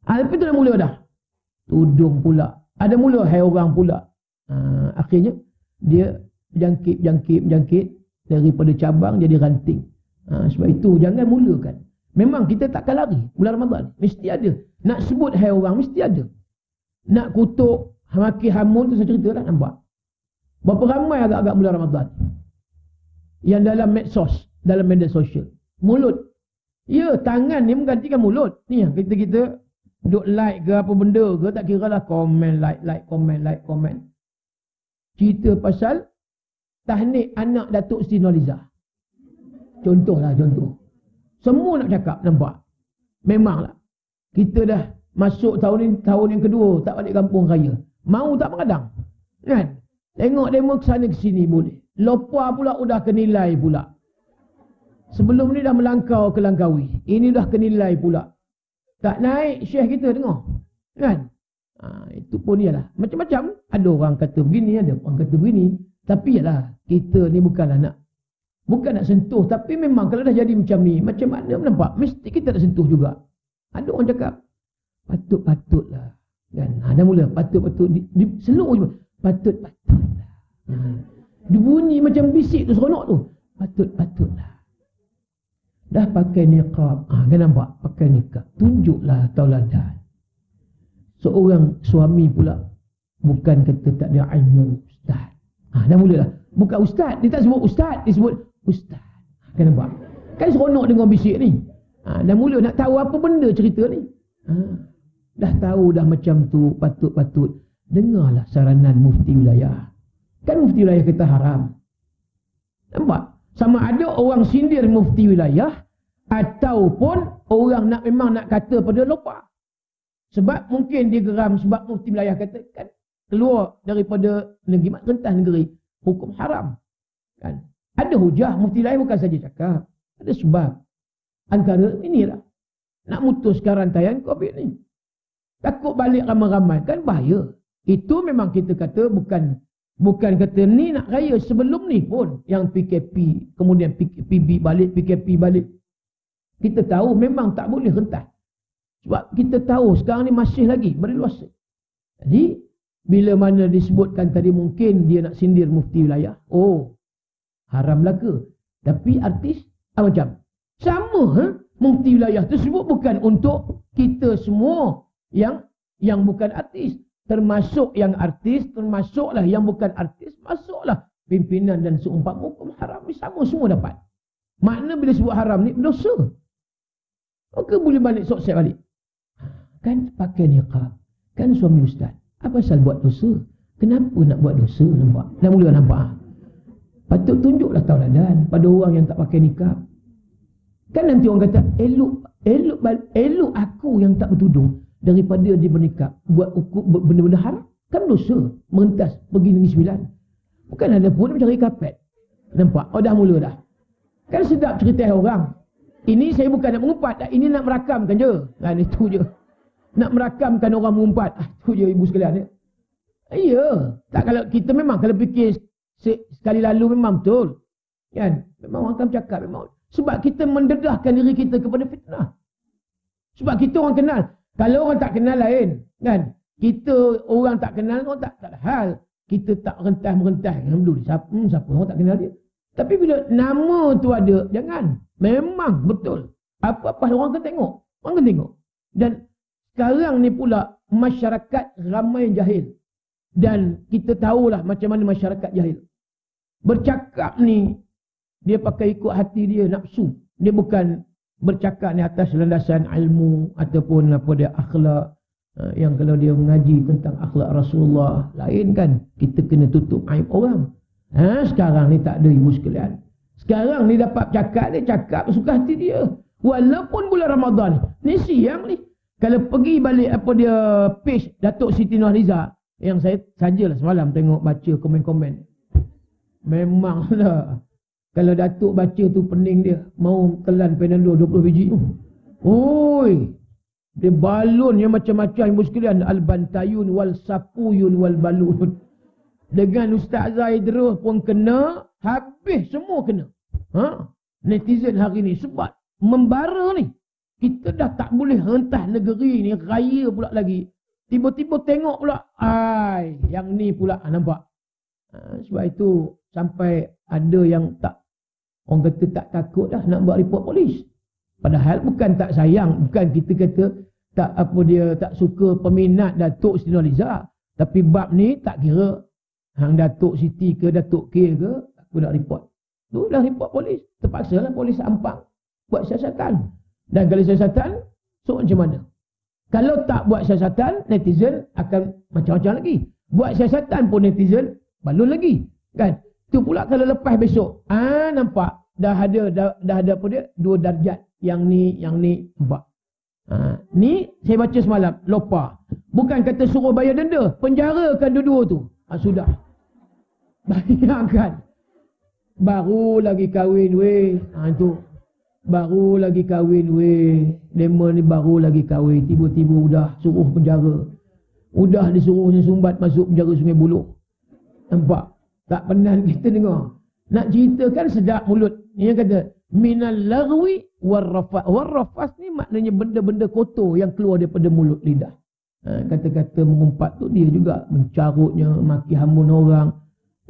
A: Lepas tu dah mula dah. Tudung pula. Ada mula hai orang pula. Akhirnya dia jangkit daripada cabang jadi ranting. Sebab itu jangan mulakan. Memang kita takkan lari bulan Ramadan. Mesti ada. Nak sebut hai orang mesti ada. Nak kutuk maki hamun tu saya cerita dah, nampak. Berapa ramai agak-agak bulan Ramadan yang dalam medsos, dalam media sosial. Mulut. Ya, tangan ni menggantikan mulut. Ni yang kita duk like ke apa benda ke, tak kira lah komen, like, komen. Cerita pasal tahnik anak Datuk Siti Nurhalizah. Contoh. Semua nak cakap, nampak. Memanglah. Kita dah masuk tahun yang kedua, tak balik kampung raya. Mau tak mengadang? Kan? Tengok demo kesana kesini boleh. Lopa pula udah kenilai pula. Sebelum ni dah melangkau ke Langkawi. Ini dah kenilai pula. Tak naik syekh kita dengar. Kan? Itu pun ialah. Macam-macam. Ada orang kata begini, ada orang kata begini. Tapi ialah, kita ni bukan nak sentuh. Tapi memang kalau dah jadi macam ni, macam mana nampak? Mesti kita nak sentuh juga. Ada orang cakap, patut-patutlah. Kan? Dah mula, patut-patut. Seluruh je. Patut-patutlah. Dia bunyi macam bisik tu, seronok tu. Patut-patutlah. Dah pakai niqab. Kan nampak? Pakai niqab. Tunjuklah tauladan. Seorang suami pula bukan kata tak ada ilmu, ustaz. Dah mula lah. Bukan ustaz. Dia tak sebut ustaz. Dia sebut ustaz. Kan nampak? Kan seronok dengar bisik ni. Dah mula nak tahu apa benda cerita ni. Dah tahu dah macam tu. Patut-patut. Dengarlah saranan mufti wilayah. Kan mufti wilayah kata haram. Nampak? Sama ada orang sindir mufti wilayah ataupun orang memang nak kata pada lupa. Sebab mungkin dia geram sebab mufti wilayah kata kan keluar daripada negeri rentah negeri hukum haram. Kan? Ada hujah, mufti wilayah bukan saja cakap. Ada sebab. Antara inilah nak mutuskan rantaian COVID ni. Takut balik ramai-ramai kan bahaya. Itu memang kita kata bukan kata ni nak raya, sebelum ni pun yang PKP, kemudian PKP balik. Kita tahu memang tak boleh rentas. Sebab kita tahu sekarang ni masih lagi berluasa. Jadi bila mana disebutkan tadi mungkin dia nak sindir mufti wilayah. Haram belaka. Tapi artis macam sama mufti wilayah tersebut bukan untuk kita semua yang bukan artis. Termasuk yang artis, termasuklah yang bukan artis, masuklah pimpinan dan seumpama hukum haram ni sama semua dapat. Makna bila sebut haram ni dosa. Maka boleh balik sukses balik. Kan pakai niqab. Kan suami ustaz. Apa pasal buat dosa? Kenapa nak buat dosa? Nampak? Dah mula nampak. Patut tunjuklah tauladan pada orang yang tak pakai niqab. Kan nanti orang kata elok aku yang tak bertudung daripada dia bernikah buat benda-benda haram. Kan dosa merentas pergi Negeri Sembilan. Bukan ada pun mencari kapet. Nampak? Dah mula dah. Kan sedap cerita orang. Ini saya bukan nak mengumpat, ini nak merakamkan je. Kan itu je. Nak merakamkan orang mengumpat. Itu je ibu sekalian. Ya. Tak, kalau kita memang kalau fikir sekali lalu memang betul. Kan? Memang orang akan cakap memang. Sebab kita mendedahkan diri kita kepada fitnah. Sebab kita orang kenal. Kalau orang tak kenal lain, kan? Kita orang tak kenal, orang tak ada hal. Kita tak rentas-merentas. Siapa orang tak kenal dia. Tapi bila nama tu ada, jangan. Memang betul. Apa-apa orang akan tengok. Orang akan tengok. Dan sekarang ni pula, masyarakat ramai jahil. Dan kita tahulah macam mana masyarakat jahil. Bercakap ni, dia pakai ikut hati dia, nafsu. Dia bukan bercakap ni atas landasan ilmu ataupun apa dia akhlak. Yang kalau dia mengaji tentang akhlak Rasulullah, lain kan. Kita kena tutup aib orang. Sekarang ni tak ada ibu sekalian. Sekarang ni dapat cakap dia, cakap suka hati dia. Walaupun bulan Ramadan ni siang ni, kalau pergi balik apa dia page Datuk Siti Nurhaliza, yang saya sajalah semalam tengok baca komen-komen. Memanglah kalau Datuk baca tu pening dia, mau telan Panadol 20 biji. Oi, dia balun yang macam-macam ibu sekalian, al-bantayun wal sapuyun wal balun. Dengan Ustaz Zaidrus pun kena, habis semua kena. Netizen hari ni sebab membara ni. Kita dah tak boleh hentas negeri ni, raya pula lagi. Tiba-tiba tengok pula, yang ni pula nampak. Sebab itu sampai ada yang tak, orang kata tak takut dah nak buat report polis. Padahal bukan tak sayang, bukan kita kata tak apa dia tak suka peminat Datuk Siti Nurhaliza. Tapi bab ni tak kira hang Datuk Siti ke Datuk K ke, aku nak report. Tu dah report polis. Terpaksalah polis Ampang buat siasatan. Dan kalau siasatan, so macam mana? Kalau tak buat siasatan, netizen akan macam-macam lagi. Buat siasatan pun netizen balun lagi. Kan? Tu pula kalau lepas besok, nampak dah ada apa dia? 2 darjat. Yang ni nampak. Ni saya baca semalam, Lopa. Bukan kata suruh bayar denda, penjarakan dua-dua tu. Sudah. Bayangkan. Baru lagi kahwin weh. Itu. Baru lagi kahwin weh. Dema ni baru lagi kahwin. Tiba-tiba udah suruh penjara. Udah disuruhnya sumbat masuk penjara Sungai Buloh. Nampak? Tak pernah kita dengar. Nak ceritakan sedap mulut. Dia kata, minal lagwi warrafas. Warrafas ni maknanya benda-benda kotor yang keluar daripada mulut lidah. Kata-kata mengumpat tu dia juga mencarutnya, maki hamun orang.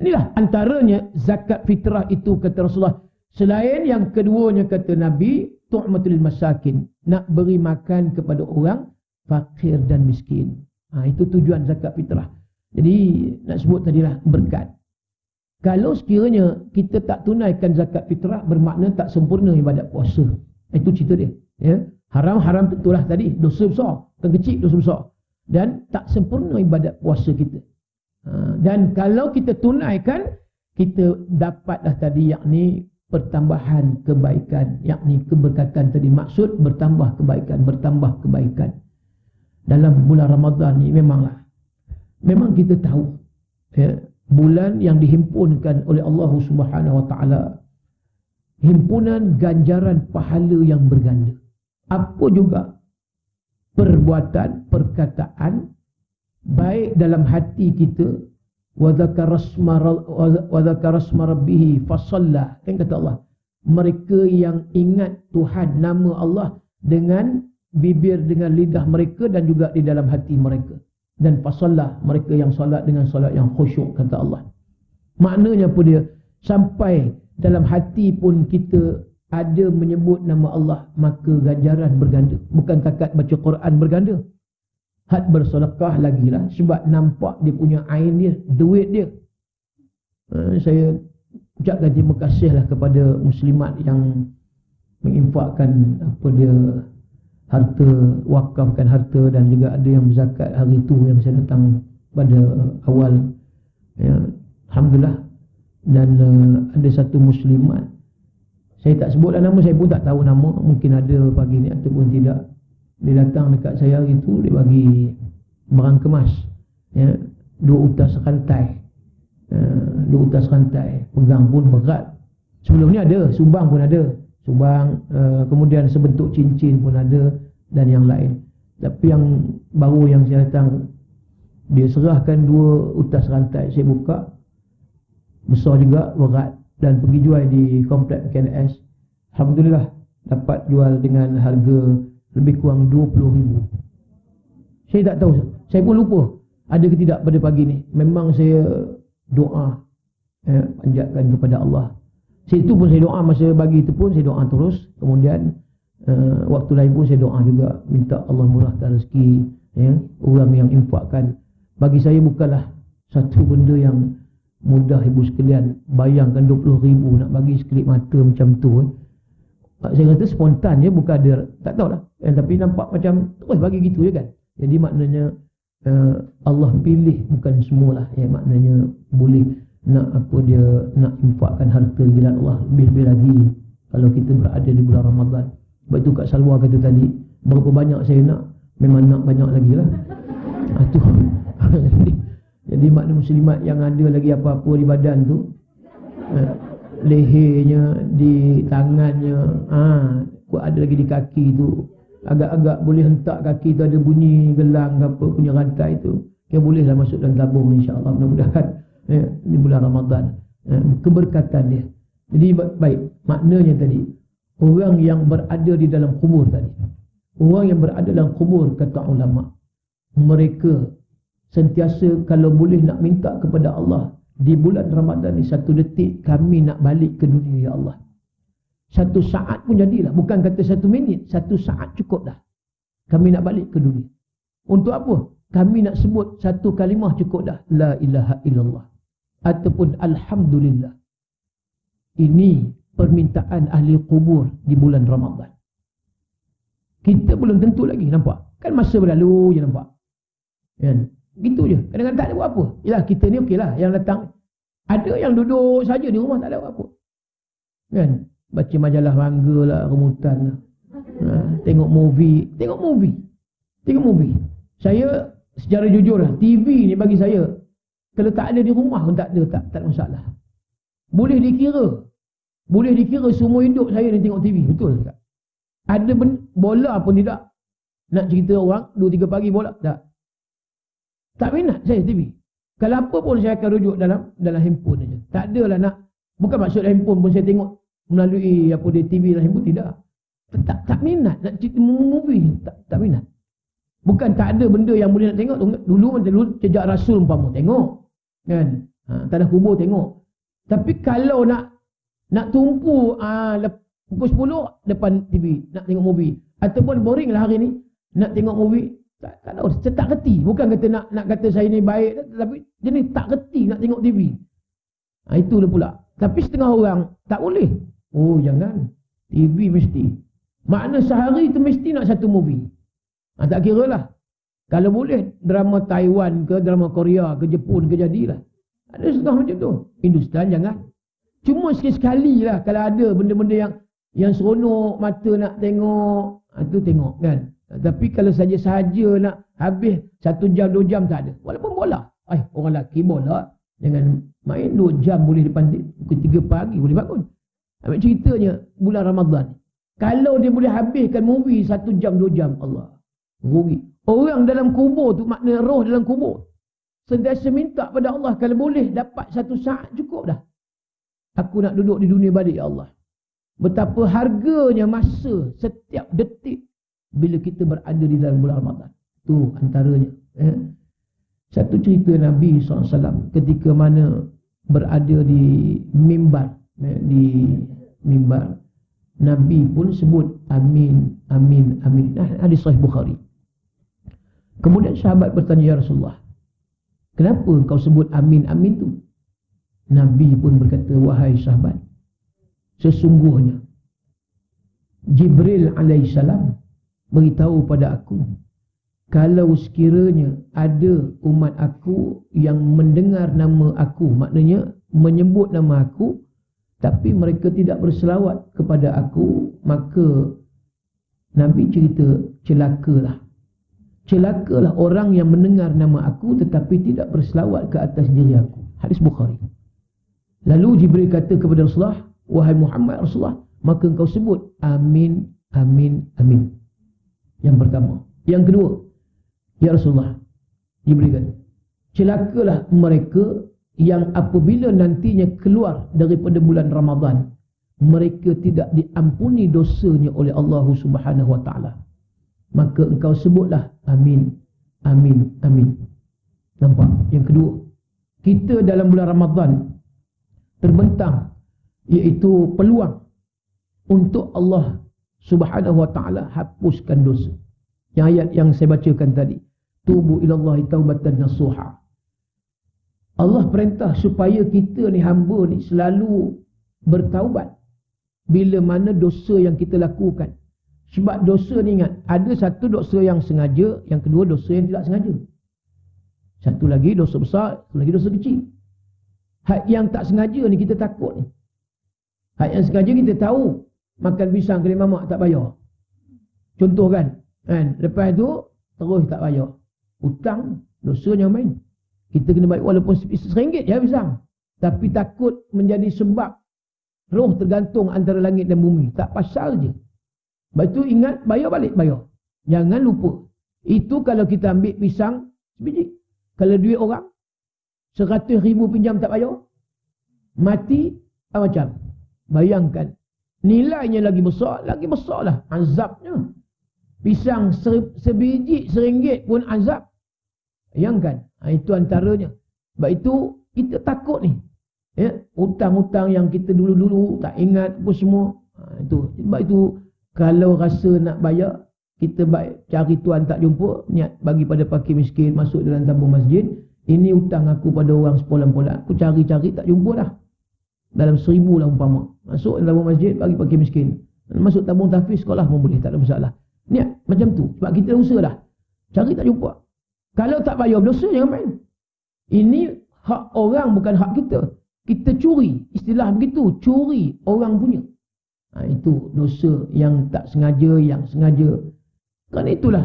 A: Inilah antaranya zakat fitrah itu kata Rasulullah. Selain yang keduanya kata Nabi, tu'matul masakin. Nak beri makan kepada orang fakir dan miskin. Itu tujuan zakat fitrah. Jadi nak sebut tadilah berkat. Kalau sekiranya kita tak tunaikan zakat fitrah, bermakna tak sempurna ibadat puasa. Itu cerita dia. Ya? Haram-haram tentulah tadi. Dosa besar. Kecil dosa besar. Dan tak sempurna ibadat puasa kita. Dan kalau kita tunaikan, kita dapatlah tadi yakni pertambahan kebaikan. Yakni keberkatan tadi. Maksud bertambah kebaikan. Bertambah kebaikan. Dalam bulan Ramadan ni memang kita tahu. Ya, bulan yang dihimpunkan oleh Allah Subhanahu Wa Taala, himpunan ganjaran pahala yang berganda. Apa juga perbuatan, perkataan baik dalam hati kita, wa dzakara asma rabbih fasalla. Kan kata Allah, mereka yang ingat Tuhan nama Allah dengan bibir, dengan lidah mereka dan juga di dalam hati mereka. Dan fasallah, mereka yang solat dengan solat yang khusyuk, kata Allah. Maknanya apa dia? Sampai dalam hati pun kita ada menyebut nama Allah, maka ganjaran berganda. Bukan takat baca Quran berganda. Had bersedekah lagilah, sebab nampak dia punya ain dia, duit dia. Saya ucapkan terima kasihlah kepada muslimat yang menginfakkan apa dia, harta, wakafkan harta, dan juga ada yang berzakat hari itu yang saya datang pada awal. Ya, Alhamdulillah. Dan ada satu muslimat, saya tak sebutlah nama, saya pun tak tahu nama, mungkin ada pagi ni ataupun tidak. Dia datang dekat saya hari itu, dia bagi barang kemas, ya, 2 utas rantai. 2 utas rantai, pegang pun berat. Sebelum ni ada, subang pun ada. Subang, kemudian sebentuk cincin pun ada, dan yang lain. Tapi yang baru yang saya datang, dia serahkan 2 utas rantai. Saya buka, besar juga, berat, dan pergi jual di komplek KNS. Alhamdulillah dapat jual dengan harga lebih kurang 20,000. Saya tak tahu, saya pun lupa ada ke tidak pada pagi ni. Memang saya doa, panjatkan kepada Allah. Situ pun saya doa, masa bagi itu pun saya doa terus. Kemudian waktu lain pun saya doa juga, minta Allah murahkan rezeki, ya, orang yang infakkan. Bagi saya bukanlah satu benda yang mudah, ibu sekalian. Bayangkan 20,000 nak bagi sekelip mata macam tu. Saya kata spontan je, bukan ada, tak tahulah. Tapi nampak macam terus bagi gitu je kan. Jadi maknanya Allah pilih, bukan semualah. Ya, maknanya boleh nak apa dia, nak infakkan harta jalan Allah. Lebih-lebih lagi kalau kita berada di bulan Ramadan. Sebab tu Kak Salwa kata tadi, berapa banyak saya nak, memang nak banyak lagi lah. Tu. Jadi makna muslimat yang ada lagi apa-apa di badan tu, lehernya, di tangannya, ada lagi di kaki tu, agak-agak boleh hentak kaki tu ada bunyi gelang apa punya rantai tu, bolehlah masuk dalam tabung insya-Allah, mudah-mudahan di bulan Ramadan, keberkatan dia. Jadi baik, maknanya tadi orang yang berada di dalam kubur tadi, orang yang berada dalam kubur, kata ulama, mereka sentiasa kalau boleh nak minta kepada Allah di bulan Ramadan ni, 1 detik kami nak balik ke dunia ya Allah. 1 saat pun jadilah, bukan kata 1 minit, 1 saat cukup dah kami nak balik ke dunia. Untuk apa? Kami nak sebut 1 kalimah cukup dah, la ilaha illallah ataupun alhamdulillah. Ini permintaan ahli kubur di bulan Ramadan. Kita belum tentu lagi, nampak? Kan masa berlalu je, nampak? Kan? Gitu je. Kadang-kadang tak ada buat apa. Yalah, kita ni okeylah yang datang. Ada yang duduk saja di rumah tak ada buat apa. Kan? Baca majalah mangga lah, remutan lah. Tengok movie. Saya secara jujur lah, TV ni bagi saya, kalau tak ada di rumah pun tak ada, tak masalah. Boleh dikira semua hidup saya ni tengok TV. Betul tak? Ada bola pun tidak. Nak cerita orang 2-3 pagi bola tak. Tak minat saya TV. Kalau apa pun saya akan rujuk dalam handphone saja. Tak adalah nak, bukan maksud handphone pun saya tengok melalui apa dia TV dalam handphone, tidak. Tak minat nak cerita movie, tak minat. Bukan tak ada benda yang boleh nak tengok. Dulu Jejak Rasul umpama tengok. Kan? Tanah Kubur tengok. Tapi kalau nak tumpu pukul 10 depan TV nak tengok movie, ataupun boring lah hari ni nak tengok movie, tak tahu, saya tak reti. Bukan kata nak kata saya ni baik, tapi jenis tak reti nak tengok TV. Itulah pula. Tapi setengah orang tak boleh. Oh jangan, TV mesti. Makna sehari tu mesti nak 1 movie. Tak kira lah. Kalau boleh drama Taiwan ke, drama Korea ke, Jepun ke, jadilah. Ada setengah macam tu. Hindustan jangan. Cuma sekali-sekali lah kalau ada benda-benda yang seronok mata nak tengok, itu tengok kan. Tapi kalau saja-saja nak habis 1 jam 2 jam tak ada. Walaupun bola, orang lelaki bola, jangan main 2 jam boleh depan pukul 3 pagi boleh bangun. Ambil ceritanya bulan Ramadan, kalau dia boleh habiskan movie 1 jam 2 jam, Allah rugi. Orang dalam kubur tu, makna roh dalam kubur, sentiasa minta pada Allah, kalau boleh dapat 1 saat cukup dah. Aku nak duduk di dunia balik ya Allah. Betapa harganya masa setiap detik bila kita berada di dalam bulan Ramadan. Tu antaranya. Satu cerita Nabi SAW ketika mana berada di mimbar. Nabi pun sebut amin, amin, amin. Hadis Sahih Bukhari. Kemudian sahabat bertanya, ya Rasulullah, kenapa engkau sebut amin, amin tu? Nabi pun berkata, wahai sahabat, sesungguhnya Jibril alaihissalam beritahu pada aku, kalau sekiranya ada umat aku yang mendengar nama aku, maknanya menyebut nama aku, tapi mereka tidak berselawat kepada aku, maka Nabi cerita, celakalah orang yang mendengar nama aku tetapi tidak berselawat ke atas diri aku. Hadis Bukhari. Lalu Jibril kata kepada Rasulullah, wahai Muhammad Rasulullah, maka engkau sebut amin, amin, amin. Yang pertama. Yang kedua, ya Rasulullah, Jibril kata, celakalah mereka yang apabila nantinya keluar daripada bulan Ramadan, mereka tidak diampuni dosanya oleh Allah Subhanahu wa taala. Maka engkau sebutlah amin, amin, amin. Nampak? Yang kedua, kita dalam bulan Ramadan terbentang, iaitu peluang untuk Allah Subhanahu wa taala hapuskan dosa. Yang ayat yang saya bacakan tadi, tubu ilallahi taubatan nasuha. Allah perintah supaya kita ni, hamba ni, selalu bertaubat bila mana dosa yang kita lakukan. Sebab dosa ni, ingat, ada satu dosa yang sengaja, yang kedua dosa yang tidak sengaja. Satu lagi dosa besar, satu lagi dosa kecil. Hak yang tak sengaja ni kita takut ni. Hak yang sengaja kita tahu makan pisang kedai mamak tak bayar. Contoh kan. Lepas tu terus tak bayar. Hutang dosanya main. Kita kena bayar walaupun RM1 je pisang. Tapi takut menjadi sebab roh tergantung antara langit dan bumi. Tak pasal je. Lepas tu ingat bayar balik bayar. Jangan lupa. Itu kalau kita ambil pisang sebiji. Kalau duit orang 100,000 pinjam tak bayar, mati macam. Bayangkan. Nilainya lagi besar lah azabnya. Pisang sebiji RM1 pun azab. Bayangkan. Itu antaranya. Sebab itu kita takut ni. Ya, hutang-hutang yang kita dulu-dulu tak ingat apa semua. Itu. Sebab itu kalau rasa nak bayar, kita baik cari tuan tak jumpa, niat bagi pada fakir miskin, masuk dalam tabung masjid. Ini hutang aku pada orang sepolan-polan. Aku cari-cari tak jumpa dah. Dalam 1,000 lah umpama. Masuk dalam tabung masjid, bagi fakir miskin. Masuk tabung tahfiz sekolah pun boleh, tak ada masalah. Niat macam tu. Sebab kita dah usaha dah. Cari tak jumpa. Kalau tak bayar berdosa, jangan main. Ini hak orang, bukan hak kita. Kita curi. Istilah begitu. Curi orang punya. Itu dosa yang tak sengaja, yang sengaja. Kerana itulah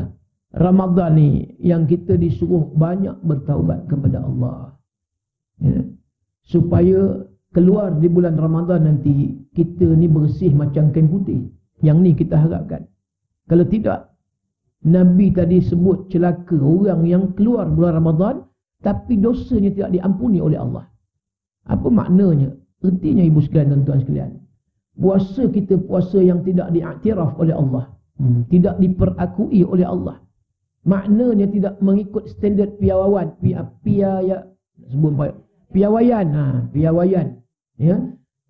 A: Ramadan ni yang kita disuruh banyak bertaubat kepada Allah. Ya. Supaya keluar di bulan Ramadan nanti, kita ni bersih macam kain putih. Yang ni kita harapkan. Kalau tidak, Nabi tadi sebut celaka orang yang keluar bulan Ramadan, tapi dosanya tidak diampuni oleh Allah. Apa maknanya? Ertinya ibu sekalian, tuan-tuan sekalian. Puasa kita puasa yang tidak diiktiraf oleh Allah. Tidak diperakui oleh Allah. Maknanya tidak mengikut standard piawaian. Piawaian. Piawaian. Ya.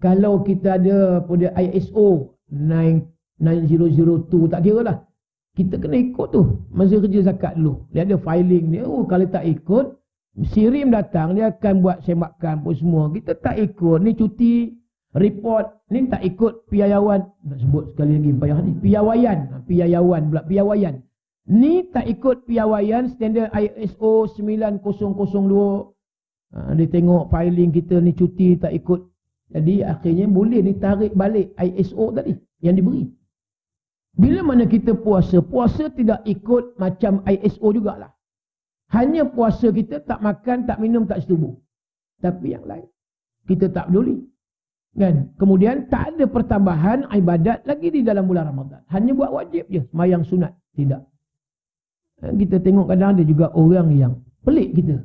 A: Kalau kita ada pada ISO 9002, tak kira lah. Kita kena ikut tu. Masa kerja zakat dulu. Dia ada filing dia. Kalau tak ikut, Sirim datang, dia akan buat semakan pun semua. Kita tak ikut. Ni cuti, report. Ni tak ikut piawaian. Nak sebut sekali lagi payah ni. Piawaian pula. Piawaian. Ni tak ikut piawaian standard ISO 9002. Dia tengok filing kita ni cuti, tak ikut. Jadi akhirnya boleh ditarik balik ISO tadi yang diberi. Bila mana kita puasa, puasa tidak ikut macam ISO jugalah. Hanya puasa kita tak makan, tak minum, tak setubuh. Tapi yang lain kita tak peduli. Kan? Kemudian tak ada pertambahan ibadat lagi di dalam bulan Ramadan. Hanya buat wajib je, sembahyang sunat. Tidak. Kita tengok kadang ada juga orang yang pelik kita.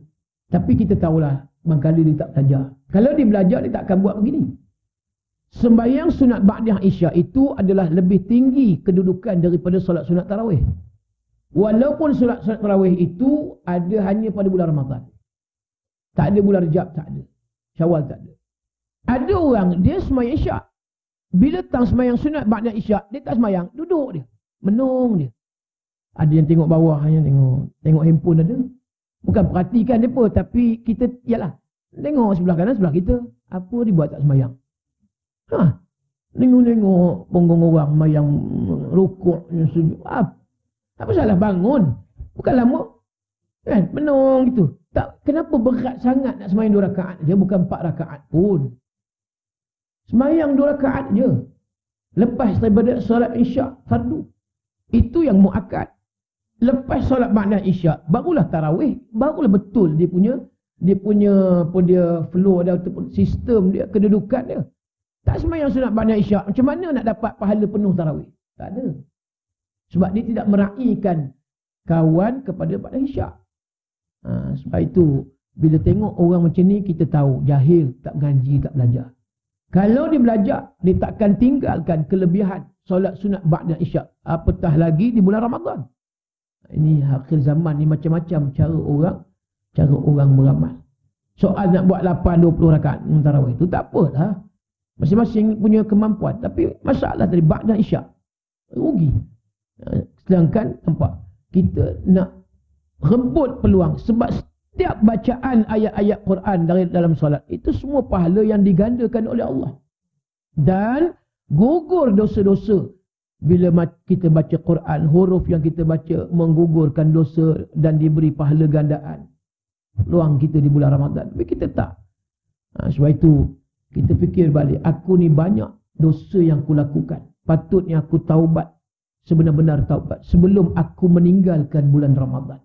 A: Tapi kita tahulah, barangkali dia tak belajar. Kalau dia belajar, dia tak akan buat begini. Sembahyang sunat ba'dah Isya itu adalah lebih tinggi kedudukan daripada solat sunat tarawih. Walaupun solat sunat tarawih itu ada hanya pada bulan Ramadan. Tak ada bulan Rejab, tak ada. Syawal tak ada. Ada orang, dia sembahyang Isya. Bila tang sembahyang sunat ba'dah Isya, dia tak sembahyang, duduk dia. Menung dia. Ada yang tengok bawah, hanya tengok handphone ada. Bukan perhatikan dia pun, tapi kita, yalah, tengok sebelah kanan, sebelah kita. Apa dia buat tak sembahyang? Tengok punggung orang sembahyang rukuk, sujud. Apa salah bangun? Bukan lama. Kan? Menung gitu. Tak, kenapa berat sangat nak sembahyang 2 rakaat je, bukan 4 rakaat pun. Sembahyang 2 rakaat je. Lepas daripada solat Isya fardu. Itu yang muakkad. Lepas solat ba'da Isya, barulah tarawih, barulah betul dia punya flow dia ataupun sistem dia, kedudukan dia. Tak sembahyang sunat ba'da Isya, macam mana nak dapat pahala penuh tarawih? Tak ada. Sebab dia tidak meraihkan kawan kepada ba'da Isya. Sebab itu bila tengok orang macam ni, kita tahu jahil, tak mengaji, tak belajar. Kalau dia belajar, dia takkan tinggalkan kelebihan solat sunat ba'da Isya, apatah lagi di bulan Ramadan. Ini akhir zaman ni macam-macam cara orang beramal. Soal nak buat 8-20 rakaat tarawih itu tak apalah. Masing-masing punya kemampuan. Tapi masalah tadi ba'da Isya rugi. Sedangkan nampak kita nak rebut peluang, sebab setiap bacaan ayat-ayat Quran dari dalam solat itu semua pahala yang digandakan oleh Allah. Dan gugur dosa-dosa. Bila kita baca Quran, huruf yang kita baca menggugurkan dosa dan diberi pahala gandaan. Peluang kita di bulan Ramadan. Tapi kita tak. Sebab itu, kita fikir balik. Aku ni banyak dosa yang aku lakukan. Patutnya aku taubat. sebenar-benar taubat sebelum aku meninggalkan bulan Ramadan.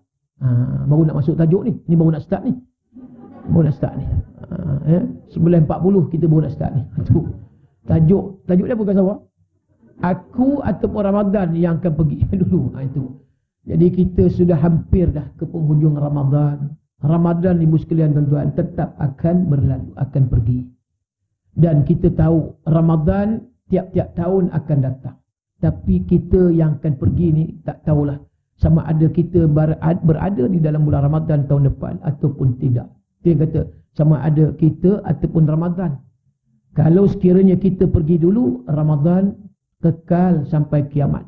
A: Baru nak masuk tajuk ni. Ni baru nak start ni. Baru nak start ni. 9.40 kita baru nak start ni. Tu. Tajuk dia bukan sama. Aku ataupun Ramadan yang akan pergi dulu. Itu. Jadi kita sudah hampir dah ke penghujung Ramadan. Ramadan ibu sekalian tuan-tuan tetap akan berlalu, akan pergi. Dan kita tahu Ramadan tiap-tiap tahun akan datang. Tapi kita yang akan pergi ni tak tahulah sama ada kita berada di dalam bulan Ramadan tahun depan ataupun tidak. Dia kata sama ada kita ataupun Ramadan. Kalau sekiranya kita pergi dulu, Ramadan kekal sampai kiamat.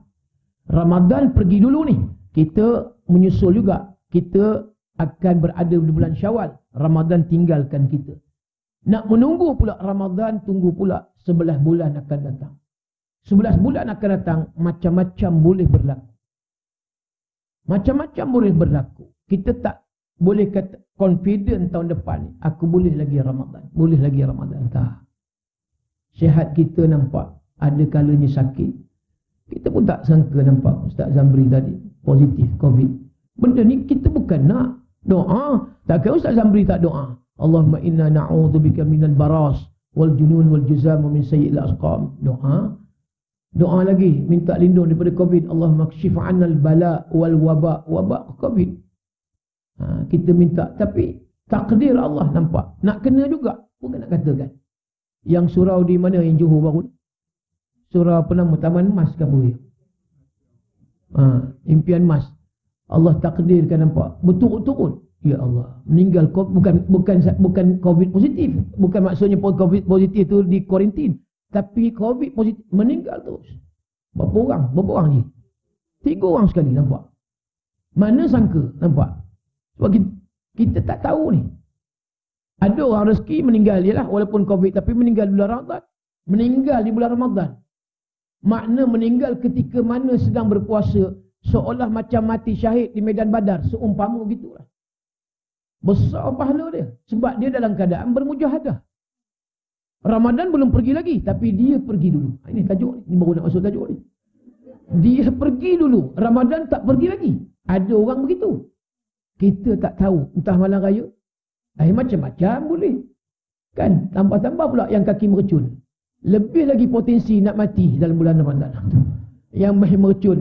A: Ramadan pergi dulu ni, kita menyusul juga. Kita akan berada di bulan Syawal. Ramadan tinggalkan kita. Nak menunggu pula Ramadan, tunggu pula 11 bulan akan datang. 11 bulan akan datang, macam-macam boleh berlaku. Macam-macam boleh berlaku. Kita tak boleh kata confident tahun depan ni, aku boleh lagi Ramadan. Boleh lagi Ramadan. Tak. Sihat kita nampak, ada kalanya sakit. Kita pun tak sangka nampak Ustaz Zamri tadi, positif COVID. Benda ni kita bukan nak doa. Takkan Ustaz Zamri tak doa. Allahumma inna na'udzubika minal baras wal junun wal juzam wa min sayyi'il asqam. Doa. Doa lagi, minta lindung daripada COVID. Allahumma kshif 'annal bala wal waba. Waba COVID. Kita minta, tapi takdir Allah nampak. Nak kena juga, bukan nak katakan. Yang surau di mana yang Johor baru? Surau apa nama? Taman Mas ke apa? Impian Mas. Allah takdirkan nampak. Betul-betul. Ya Allah, meninggal bukan COVID positif. Bukan maksudnya COVID positif tu di kuarantin. Tapi COVID positif meninggal terus. Berapa orang je? 3 orang sekali nampak. Mana sangka nampak? Sebab kita tak tahu ni. Ada orang rezeki meninggal je lah walaupun COVID, tapi meninggal di bulan Ramadan. Meninggal di bulan Ramadan. Makna meninggal ketika mana sedang berpuasa, seolah macam mati syahid di medan Badar, seumpama gitulah. Besar pahala dia sebab dia dalam keadaan bermujahadah. Ramadan belum pergi lagi, tapi dia pergi dulu. Ini tajuk ni, baru nak masuk tajuk ni. Dia pergi dulu, Ramadan tak pergi lagi. Ada orang begitu. Kita tak tahu, entah malam raya, macam-macam boleh. Kan, tambah-tambah pula yang kaki mercun. Lebih lagi potensi nak mati dalam bulan Ramadan. Yang main mercun,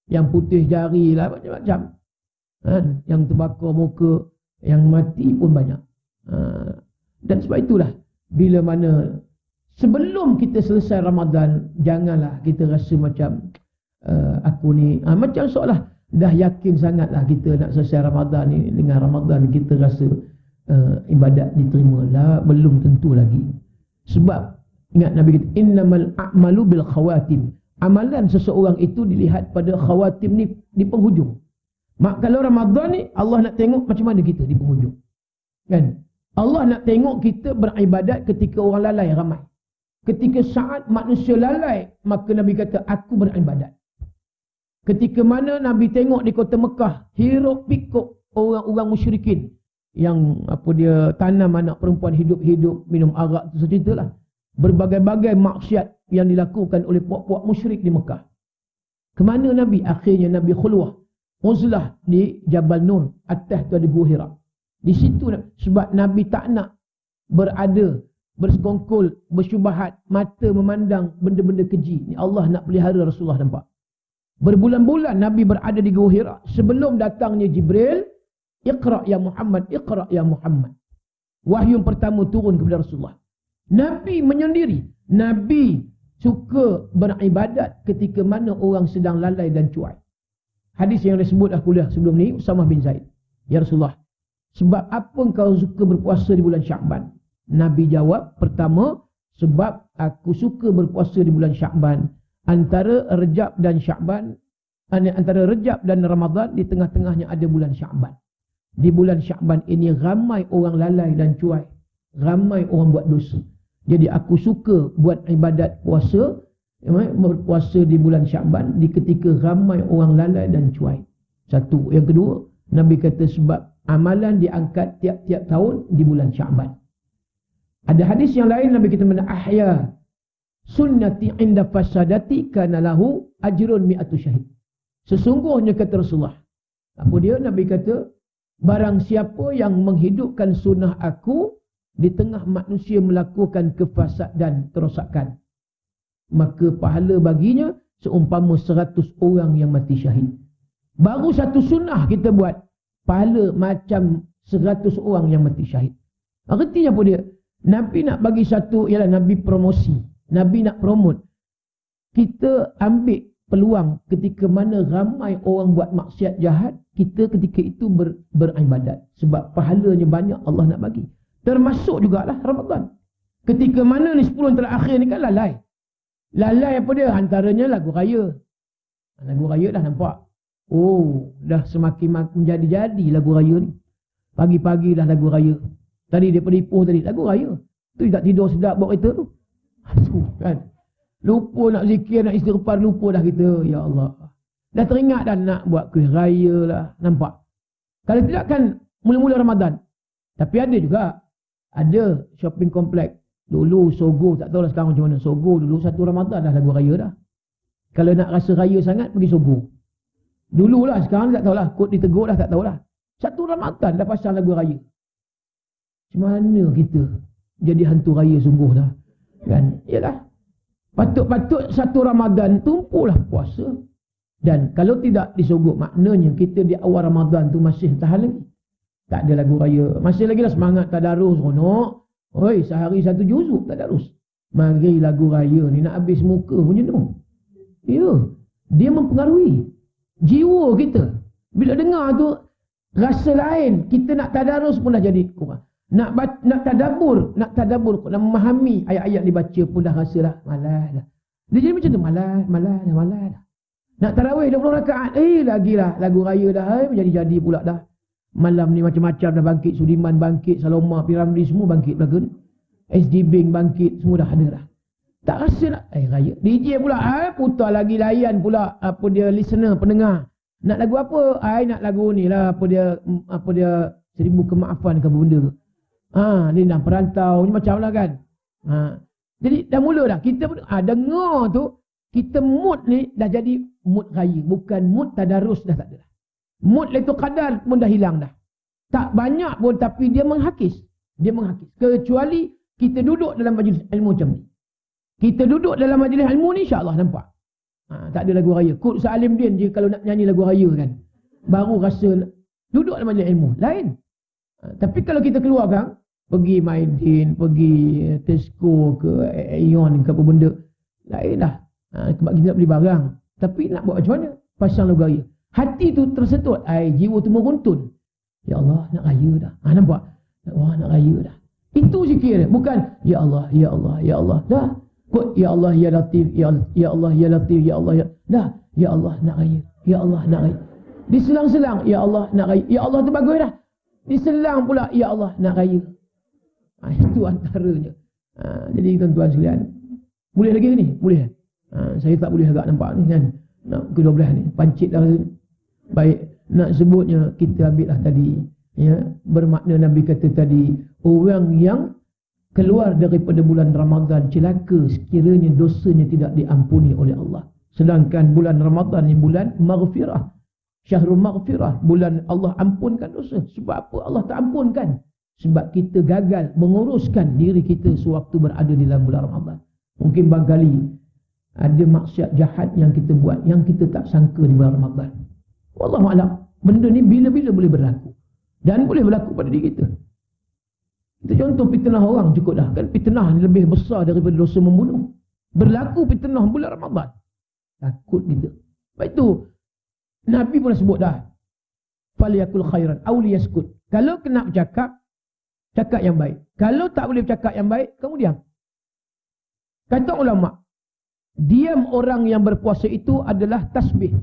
A: yang putih jari lah, macam-macam. Yang terbakar muka, yang mati pun banyak. Dan sebab itulah, bila mana sebelum kita selesai Ramadan, janganlah kita rasa macam aku ni, macam seolah dah yakin sangatlah kita nak selesai Ramadan ni. Dengan Ramadan kita rasa ibadat diterima lah. Belum tentu lagi. Sebab ingat Nabi kata, innamal a'malu bil khawatim. Amalan seseorang itu dilihat pada khawatim ni, di penghujung. Mak kalau Ramadan ni Allah nak tengok macam mana kita di penghujung. Kan? Allah nak tengok kita beribadat ketika orang lalai ramai. Ketika saat manusia lalai, maka Nabi kata aku beribadat. Ketika mana Nabi tengok di kota Mekah, hiruk pikuk orang-orang musyrikin yang dia tanam anak perempuan hidup-hidup, minum arak, tu ceritalah. Berbagai-bagai maksiat yang dilakukan oleh puak-puak musyrik di Mekah. Kemana Nabi? Akhirnya Nabi khulwah, uzlah di Jabal Nur. Atas tu ada Gua Hira. Di situ sebab Nabi tak nak berada, bersekongkol, bersyubhat, mata memandang benda-benda keji. Ni Allah nak pelihara Rasulullah nampak. Berbulan-bulan Nabi berada di Gua Hira sebelum datangnya Jibril. Iqra ya Muhammad, Iqra ya Muhammad. Wahyu pertama turun kepada Rasulullah. Nabi menyendiri. Nabi suka beribadat ketika mana orang sedang lalai dan cuai. Hadis yang disebut kuliah sebelum ni, Usamah bin Zaid. Ya Rasulullah, sebab apa engkau suka berpuasa di bulan Sya'ban? Nabi jawab, pertama, sebab aku suka berpuasa di bulan Sya'ban. Antara Rejab dan Sya'ban, antara Rejab dan Ramadan, di tengah-tengahnya ada bulan Sya'ban. Di bulan Sya'ban ini ramai orang lalai dan cuai. Ramai orang buat dosa. Jadi aku suka buat ibadat puasa, berpuasa di bulan Sya'ban, di ketika ramai orang lalai dan cuai. Satu. Yang kedua, Nabi kata sebab amalan diangkat tiap-tiap tahun di bulan Sya'ban. Ada hadis yang lain Nabi kata mana ahya sunnati inda fasadati kana lahu ajrun mi'atu syahid. Sesungguhnya kata Rasulullah, apa dia? Nabi kata, barang siapa yang menghidupkan sunnah aku di tengah manusia melakukan kefasadan kerosakan, maka pahala baginya seumpama 100 orang yang mati syahid. Baru satu sunnah kita buat, pahala macam 100 orang yang mati syahid. Artinya apa dia? Nabi nak bagi satu, ialah Nabi promosi. Nabi nak promote. Kita ambil peluang ketika mana ramai orang buat maksiat jahat, kita ketika itu beribadat. Sebab pahalanya banyak Allah nak bagi. Termasuk jugalah Ramadan. Ketika mana ni 10 yang terakhir ni kan lalai. Lalai apa dia? Antaranya lagu raya. Lagu raya dah nampak. Oh, dah semakin menjadi-jadi lagu raya ni. Pagi-pagi dah lagu raya. Tadi dia penipu tadi, lagu raya. Tu tak tidur sedap bawa kereta tu. Aduh kan. Lupa nak zikir, nak istighfar, lupa dah kita. Ya Allah. Dah teringat dah nak buat kuih raya lah. Nampak? Kalau tidak kan mula-mula Ramadan. Tapi ada juga. Ada shopping kompleks. Dulu Sogo, tak tahulah sekarang macam mana. Sogo dulu satu Ramadan dah lagu raya dah. Kalau nak rasa raya sangat, pergi Sogo. Dululah, sekarang tak tahulah. Kod ditegur dah, tak tahulah. Satu Ramadan dah pasang lagu raya. Macam mana kita jadi hantu raya sungguh dah. Kan? Yalah. Patut-patut satu Ramadan tumpulah puasa. Dan kalau tidak disogok, maknanya kita di awal Ramadan tu masih tahan lagi. Tak ada lagu raya. Masih lagi lah semangat tadarus. Ronok. Oi, sehari satu juzuk tadarus. Mari lagu raya ni nak habis muka pun jenuh. Ya. Dia mempengaruhi jiwa kita. Bila dengar tu rasa lain. Kita nak tadarus pun dah jadi kurang. Nak tadabbur, nak memahami ayat-ayat dibaca pun dah rasa dah malas dah. Dia jadi macam tu, malas dah. Nak tarawih 20 rakaat, lagilah lagu raya dah, jadi pula dah. Malam ni macam-macam dah bangkit, Sudiman bangkit, Saloma, Piramli semua bangkit belaka ni. SD Bank bangkit, semua dah ada dah. Tak rasa nak raya. DJ pula putar lagi layan pula apa dia listener, pendengar. Nak lagu apa? Nak lagu ni lah, apa dia 1000 kemaafan ke benda tu. Lindang perantau macam lah kan. Jadi dah mula dah kita pun dengar tu, kita mood ni dah jadi mood raya, bukan mood tadarus dah tak ada dah. Mood Lailatul Qadar pun dah hilang dah. Tak banyak pun tapi dia menghakis. Kecuali kita duduk dalam majlis ilmu macam ni. Kita duduk dalam majlis ilmu ni insya-Allah nampak. Tak ada lagu raya. Kod Salim Din je kalau nak nyanyi lagu raya kan. Baru rasa duduk dalam majlis ilmu. Lain. Tapi kalau kita keluar kan, pergi Maidin, pergi Tesco ke Aeon ke apa benda, lain dah. Sebab kita nak beli barang. Tapi nak buat macam mana? Pasang lagu raya. Hati tu tersentuh. Jiwa tu meruntun. Ya Allah, nak raya dah. Nampak? Wah, nak raya dah. Itu zikir dia. Bukan, Ya Allah, Ya Allah, Ya Allah. Dah. Kod, Ya Allah, Ya Latif, Ya Allah, Ya Latif, Ya Allah, Ya. Dah. Ya Allah, nak raya. Ya Allah, nak raya. Diselang-selang, Ya Allah, nak raya. Ya Allah tu bagus dah. Diselang pula, Ya Allah, nak raya. Itu antaranya. Jadi tuan-tuan sekalian, boleh lagi ni? Boleh. Saya tak boleh agak nampak ni kan. Nak ke-12 ni. Pancit dah. Baik. Nak sebutnya, kita ambil lah tadi. Ya, bermakna Nabi kata tadi, orang yang keluar daripada bulan Ramadan celaka sekiranya dosanya tidak diampuni oleh Allah. Sedangkan bulan Ramadan ni bulan maghfirah. Syahrul maghfirah. Bulan Allah ampunkan dosa. Sebab apa Allah tak ampunkan? Sebab kita gagal menguruskan diri kita sewaktu berada di dalam bulan Ramadan. Mungkin barangkali ada maksiat jahat yang kita buat, yang kita tak sangka di bulan Ramadan. Wallahualam, benda ni bila-bila boleh berlaku. Dan boleh berlaku pada diri kita. Kita contoh fitnah orang cukup dah. Kan fitnah ni lebih besar daripada dosa membunuh. Berlaku fitnah bulan Ramadan. Takut kita. Lepas itu, Nabi pun sebut dah. Faliyakul khairan, awliyaskut. Kalau kena bercakap, cakap yang baik. Kalau tak boleh bercakap yang baik, kamu diam. Kata ulama, diam orang yang berpuasa itu adalah tasbih.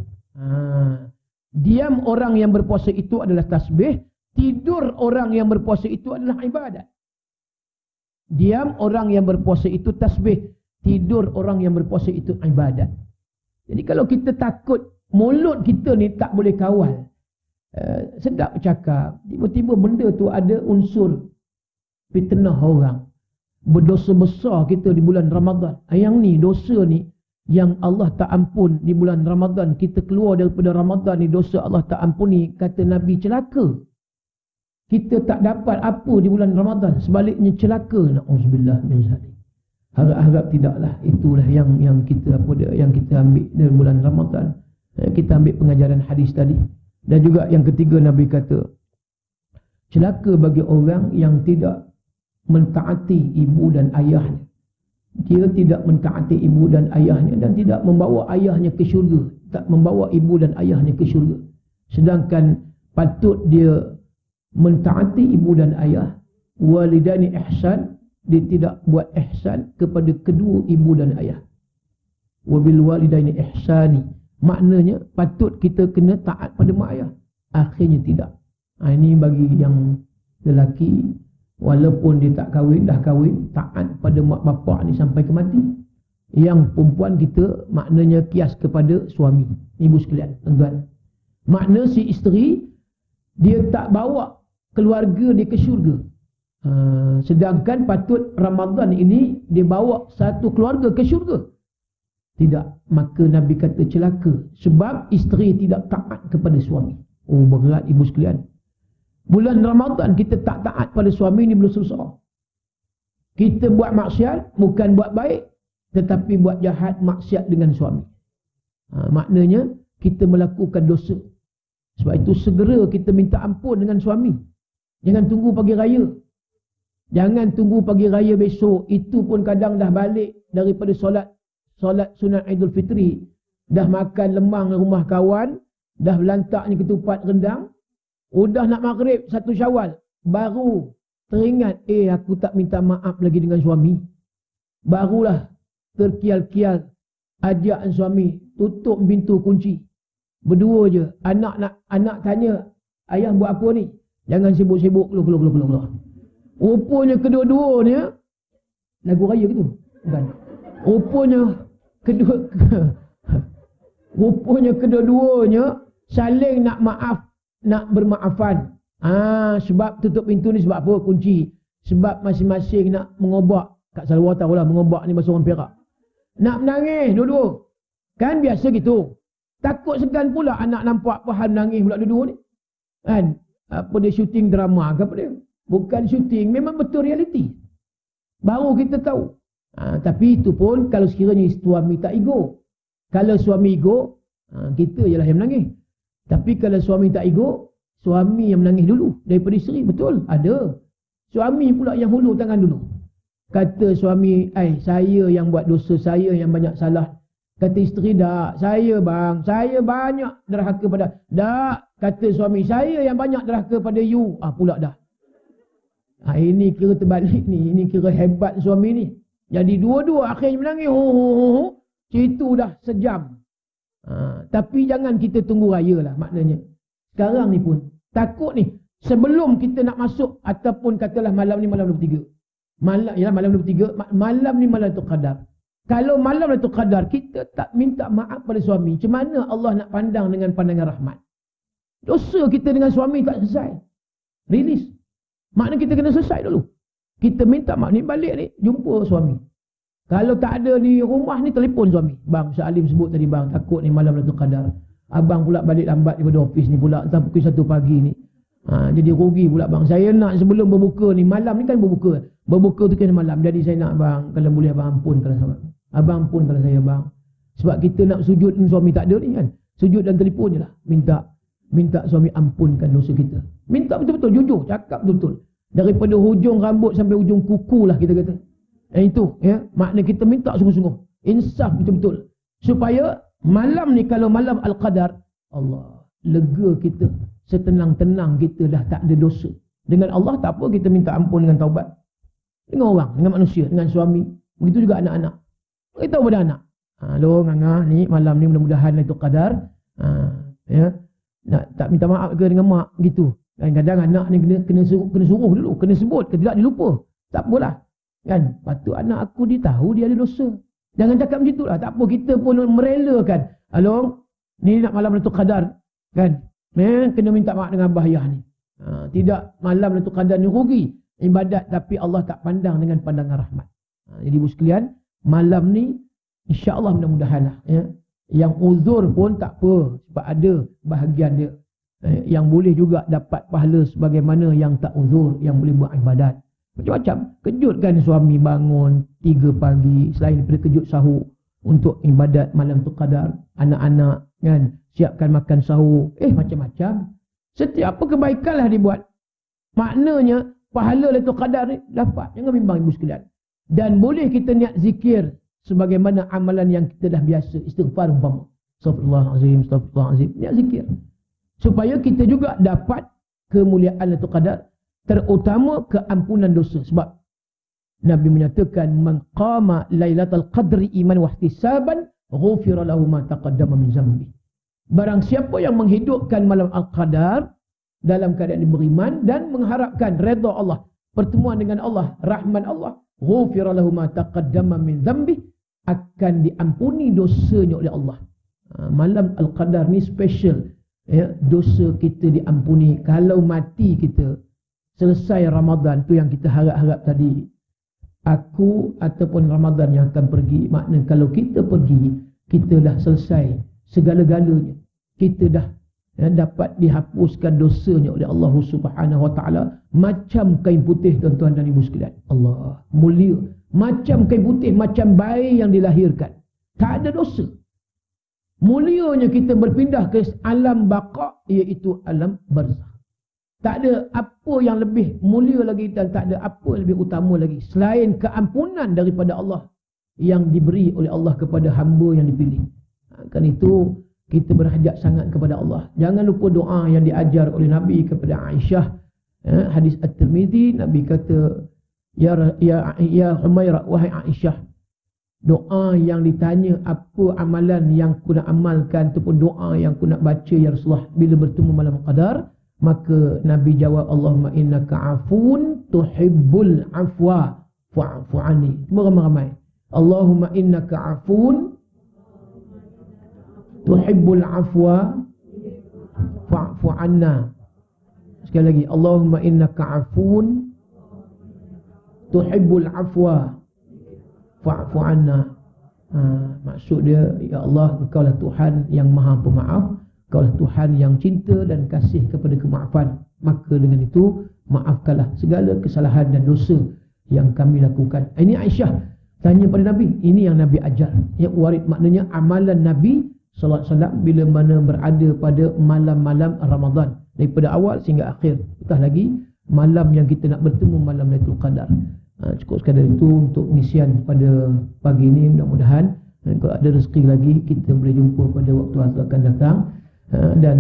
A: Diam orang yang berpuasa itu adalah tasbih. Tidur orang yang berpuasa itu adalah ibadat. Diam orang yang berpuasa itu tasbih. Tidur orang yang berpuasa itu ibadat. Jadi kalau kita takut mulut kita ni tak boleh kawal, sedap bercakap, tiba-tiba benda tu ada unsur fitnah orang, berdosa besar kita di bulan Ramadan. Yang ni, dosa ni yang Allah tak ampun di bulan Ramadan, kita keluar daripada Ramadan ni, dosa Allah tak ampuni, kata Nabi, celaka. Kita tak dapat apa di bulan Ramadan, sebaliknya celaka. Na'udzubillah min zalik. Harap-harap tidaklah. Itulah yang kita ambil dari bulan Ramadan. Kita ambil pengajaran hadis tadi. Dan juga yang ketiga, Nabi kata, celaka bagi orang yang tidak mentaati ibu dan ayahnya. Dia tidak mentaati ibu dan ayahnya dan tidak membawa ayahnya ke syurga, tak membawa ibu dan ayahnya ke syurga. Sedangkan patut dia mentaati ibu dan ayah. Walidani ihsan, dia tidak buat ihsan kepada kedua ibu dan ayah. Wabil walidaini ihsani, maknanya patut kita kena taat pada mak ayah, akhirnya tidak. Ini bagi yang lelaki, walaupun dia tak kahwin, dah kahwin, taat pada mak bapak ni sampai ke mati. Yang perempuan kita maknanya kias kepada suami. Ibu sekalian, tuan-tuan, makna si isteri dia tak bawa keluarga dia ke syurga. Sedangkan patut Ramadan ini dia bawa satu keluarga ke syurga. Tidak, maka Nabi kata celaka sebab isteri tidak taat kepada suami. Oh, berat ibu sekalian. Bulan Ramadan kita tak taat pada suami ni belum selesai. Kita buat maksiat, bukan buat baik, tetapi buat jahat, maksiat dengan suami. Maknanya kita melakukan dosa. Sebab itu segera kita minta ampun dengan suami. Jangan tunggu pagi raya. Jangan tunggu pagi raya besok. Itu pun kadang dah balik daripada solat sunat Aidul Fitri, dah makan lemang rumah kawan, dah lantaknya ketupat rendang, udah nak maghrib 1 Syawal, baru teringat, aku tak minta maaf lagi dengan suami. Barulah terkial-kial ajak suami, tutup pintu kunci. Berdua je. Anak tanya, ayah buat apa ni? Jangan sibuk-sibuk, keluar. Rupanya kedua-duanya lagu raya gitu. Bukan. Rupanya kedua-duanya saling nak maaf, nak bermaafan. Sebab tutup pintu ni sebab apa? Kunci. Sebab masing-masing nak mengobak. Kak Salwa tahulah mengobak ni bahasa orang Perak. Nak menangis dua-dua. Kan biasa gitu. Takut segan pula anak nampak Pahan menangis pula dua-dua ni. Kan? Apa dia syuting drama ke apa dia? Bukan syuting, memang betul realiti. Baru kita tahu. Tapi itu pun kalau sekiranya suami tak ego. Kalau suami ego, kita je lah yang menangis. Tapi kalau suami tak ego, suami yang menangis dulu daripada isteri. Betul, ada. Suami pula yang hulur tangan dulu. Kata suami, saya yang buat dosa, saya yang banyak salah. Kata isteri, tak, saya banyak derhaka pada. Tak, kata suami, saya yang banyak derhaka pada you. Pula dah. Ini kira terbalik ni. Ini kira hebat suami ni. Jadi dua-dua akhirnya menangis. Situ dah sejam. Tapi jangan kita tunggu raya lah maknanya. Sekarang ni pun. Takut ni. Sebelum kita nak masuk. Ataupun katalah malam ni malam 23. Malam 23. Malam ni malam Lailatul Qadar. Kalau malam Lailatul Qadar kita tak minta maaf pada suami. Macam mana Allah nak pandang dengan pandangan rahmat? Dosa kita dengan suami tak selesai. Rilis. Maknanya kita kena selesai dulu. Kita minta maaf ni, balik ni, jumpa suami. Kalau tak ada di rumah ni, telefon suami. Bang, Syah Alim sebut tadi bang, takut ni malam Lailatul Qadar. Abang pula balik lambat daripada ofis ni pula, entah pukul 1 pagi ni. Jadi rugi pula bang. Saya nak sebelum berbuka ni, malam ni kan berbuka. Berbuka tu kena malam. Jadi saya nak bang, kalau boleh abang ampun kalau saya. Abang ampun kalau saya bang. Sebab kita nak sujud suami tak ada ni kan. Sujud dan telefon je lah. Minta suami ampunkan dosa kita. Minta betul-betul, jujur, cakap betul-betul. Daripada hujung rambut sampai hujung kuku lah kita kata. Itu ya, makna kita minta sungguh-sungguh. Insaf betul-betul. Supaya malam ni kalau malam Al-Qadar, Allah, lega kita. Setenang-tenang kita dah tak ada dosa. Dengan Allah tak apa, kita minta ampun dengan taubat. Dengan orang, dengan manusia, dengan suami. Begitu juga anak-anak. Beritahu pada anak. Lo ngangah ni malam ni mudah-mudahan Lailatul Qadar. Ya. Nak tak minta maaf ke dengan mak gitu. Kadang-kadang anak ni kena suruh dulu, kena sebut, tidak dilupa. Tak apalah. Kan? Patut anak aku dia tahu dia ada dosa. Jangan cakap macam itulah. Tak apa, kita pun merelakan. Along, ni nak malam Lailatul Qadar. Kan? Kena minta maaf dengan abah ayah ni. Tidak malam Lailatul Qadar ni rugi. ibadat tapi Allah tak pandang dengan pandangan rahmat. Jadi ibu sekalian, malam ni insya-Allah mudah-mudahan lah, ya. Yang uzur pun tak apa, sebab ada bahagian dia. Yang boleh juga dapat pahala sebagaimana yang tak uzur, yang boleh buat ibadat. Macam-macam. Kejutkan suami bangun 3 pagi, selain daripada kejut sahur untuk ibadat malam tu qadar. Anak-anak kan, siapkan makan sahur. Macam-macam. Setiap apa kebaikan lah dibuat. Maknanya, pahala Lailatul Qadar ni dapat. Jangan bimbang ibu sekalian. Dan boleh kita niat zikir sebagaimana amalan yang kita dah biasa. Istighfar umpama. Astaghfirullahalazim, astaghfirullahalazim. Niat zikir. Supaya kita juga dapat kemuliaan Lailatul Qadar. Terutama keampunan dosa. Sebab Nabi menyatakan, man qama Lailatul Qadri iman wa ihtisaban, ghufira lahu ma taqaddama min zambi. Barang siapa yang menghidupkan malam Al-Qadar dalam keadaan beriman dan mengharapkan redha Allah, pertemuan dengan Allah, rahmat Allah, ghufira lahu ma taqaddama min zambi, akan diampuni dosanya oleh Allah. Malam Al-Qadar ni special, ya, dosa kita diampuni. Kalau mati kita selesai Ramadan tu yang kita harap-harap tadi, aku ataupun Ramadan yang akan pergi, makna kalau kita pergi, kita dah selesai segala-galanya. Kita dah dapat dihapuskan dosanya oleh Allah Subhanahu Wa Taala, macam kain putih, tuan-tuan dan ibu sekalian. Allah mulia, macam kain putih, macam bayi yang dilahirkan, tak ada dosa. Mulianya kita berpindah ke alam baqa', iaitu alam barzakh. Tak ada apa yang lebih mulia lagi dan tak ada apa lebih utama lagi selain keampunan daripada Allah yang diberi oleh Allah kepada hamba yang dipilih. Kan itu kita berhajat sangat kepada Allah. Jangan lupa doa yang diajar oleh Nabi kepada Aisyah. Hadis At-Tirmizi, Nabi kata, Ya Humairah, wahai Aisyah, doa yang ditanya apa amalan yang aku nak amalkan ataupun doa yang aku nak baca ya Rasulullah bila bertemu malam Qadar, maka Nabi jawab, Allahumma innaka afun tuhibbul afwa fa'fu anni. Ramai-ramai. Allahumma innaka afun tuhibbul afwa fa'fu anna. Sekali lagi, Allahumma innaka afun tuhibbul afwa fa'fu anna. Maksud dia, ya Allah, Engkau lah Tuhan yang maha pemaaf, Engkau lah Tuhan yang cinta dan kasih kepada kemaafan. Maka dengan itu, maafkanlah segala kesalahan dan dosa yang kami lakukan. Ini Aisyah tanya pada Nabi. Ini yang Nabi ajar. Yang warid maknanya amalan Nabi sallallahu alaihi wasallam bila mana berada pada malam-malam Ramadan, daripada awal sehingga akhir. Entah lagi malam yang kita nak bertemu, malam Lailatul Qadar. Cukup sekadar itu untuk pengisian pada pagi ini. Mudah-mudahan kalau ada rezeki lagi kita boleh jumpa pada waktu akan datang. Dan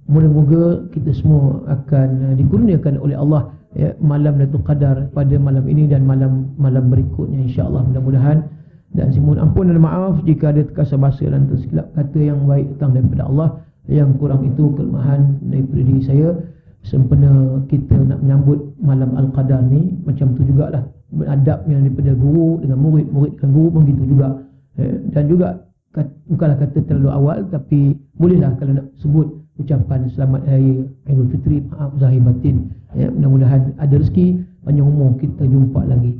A: moga-moga kita semua akan dikurniakan oleh Allah, ya, malam Lailatul Qadar pada malam ini dan malam berikutnya, insya-Allah, mudah-mudahan. Dan mohon ampun dan maaf jika ada terkasar bahasa dan tersilap kata. Yang baik datang daripada Allah, yang kurang itu kelemahan daripada diri saya. Sempena kita nak menyambut malam Al-Qadar ni, macam tu jugalah beradab yang daripada guru dengan murid, murid dengan guru pun begitu juga. Dan juga bukanlah kata terlalu awal, tapi bolehlah kalau nak sebut ucapan selamat hari Aidil Fitri, maaf zahir batin, ya, mudah-mudahan ada rezeki panjang umur kita jumpa lagi.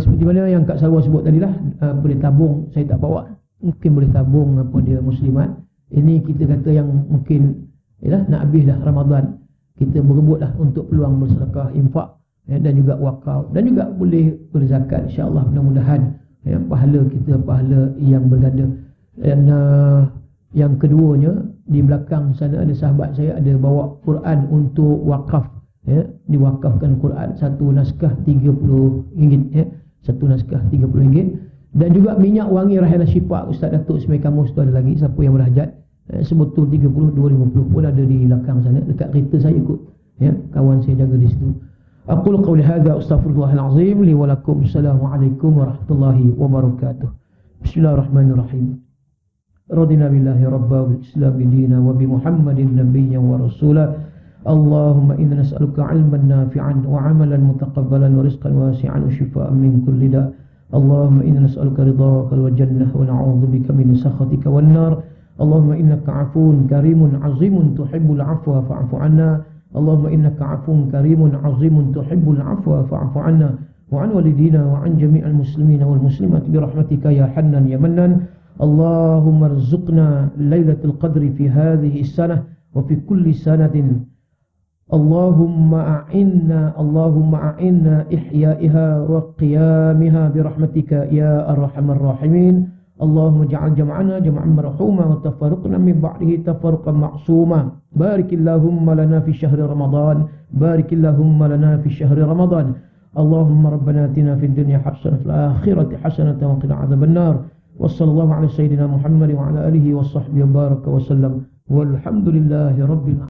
A: Seperti mana yang Kak Sarwa sebut tadilah, boleh tabung, saya tak bawa, mungkin boleh tabung apa dia muslimat. Ini kita kata yang mungkin yalah, nak habis dah Ramadan, kita berebutlah untuk peluang bersedekah, infak, ya, dan juga wakaf, dan juga boleh berzakat, insya-Allah. Mudah-mudahan, ya, pahala kita pahala yang berganda. Dan yang keduanya, di belakang sana ada sahabat saya ada bawa Quran untuk wakaf, ya, diwakafkan Quran, satu naskah RM30, ya, satu naskah RM30. Dan juga minyak wangi Rahana Syifa Ustaz Datuk Ismail Kamus tu ada lagi, siapa yang berhajat, sebetul 30, 250 pun ada di belakang sana, dekat kereta saya ikut, ya, kawan saya jaga di situ. Aqulu qawli hadza astaghfirullahal azim li wa lakum. Assalamualaikum warahmatullahi wabarakatuh. Bismillahirrahmanirrahim. Radina billahi rabba wal islam dina wa bi Muhammadin nabiyyan wa rasula. Allahumma inna nas'aluka 'ilman nafi'an wa 'amalan mutaqabbalan wa rizqan wasi'an wa shifaa'an min kulli da'. Allahumma inna nas'aluka ridhaka wal jannah wa na'udzubika min sakhatika wan nar. Allahumma innaka 'afuwun karimun 'azimun tuhibbul 'afwa fa'fu 'anna. اللهم إنك عفو كريم عظيم تحب العفو فاعف عنا وعن والدينا وعن جميع المسلمين والمسلمات برحمتك يا حنان يا منان. اللهم ارزقنا ليلة القدر في هذه السنة وفي كل سنة. اللهم أعنا إحيائها وقيامها برحمتك يا أرحم الراحمين. اللهم اجعل جمعنا جمعا مرحوما وتفرقنا من بعده تفرقا معصوما. بارك اللهم لنا في شهر رمضان، بارك اللهم لنا في شهر رمضان. اللهم ربنا آتنا في الدنيا حسنة وفي الآخرة حسنة وقنا عذاب النار. وصلى الله على سيدنا محمد وعلى آله وصحبه وبارك وسلم والحمد لله رب العالمين.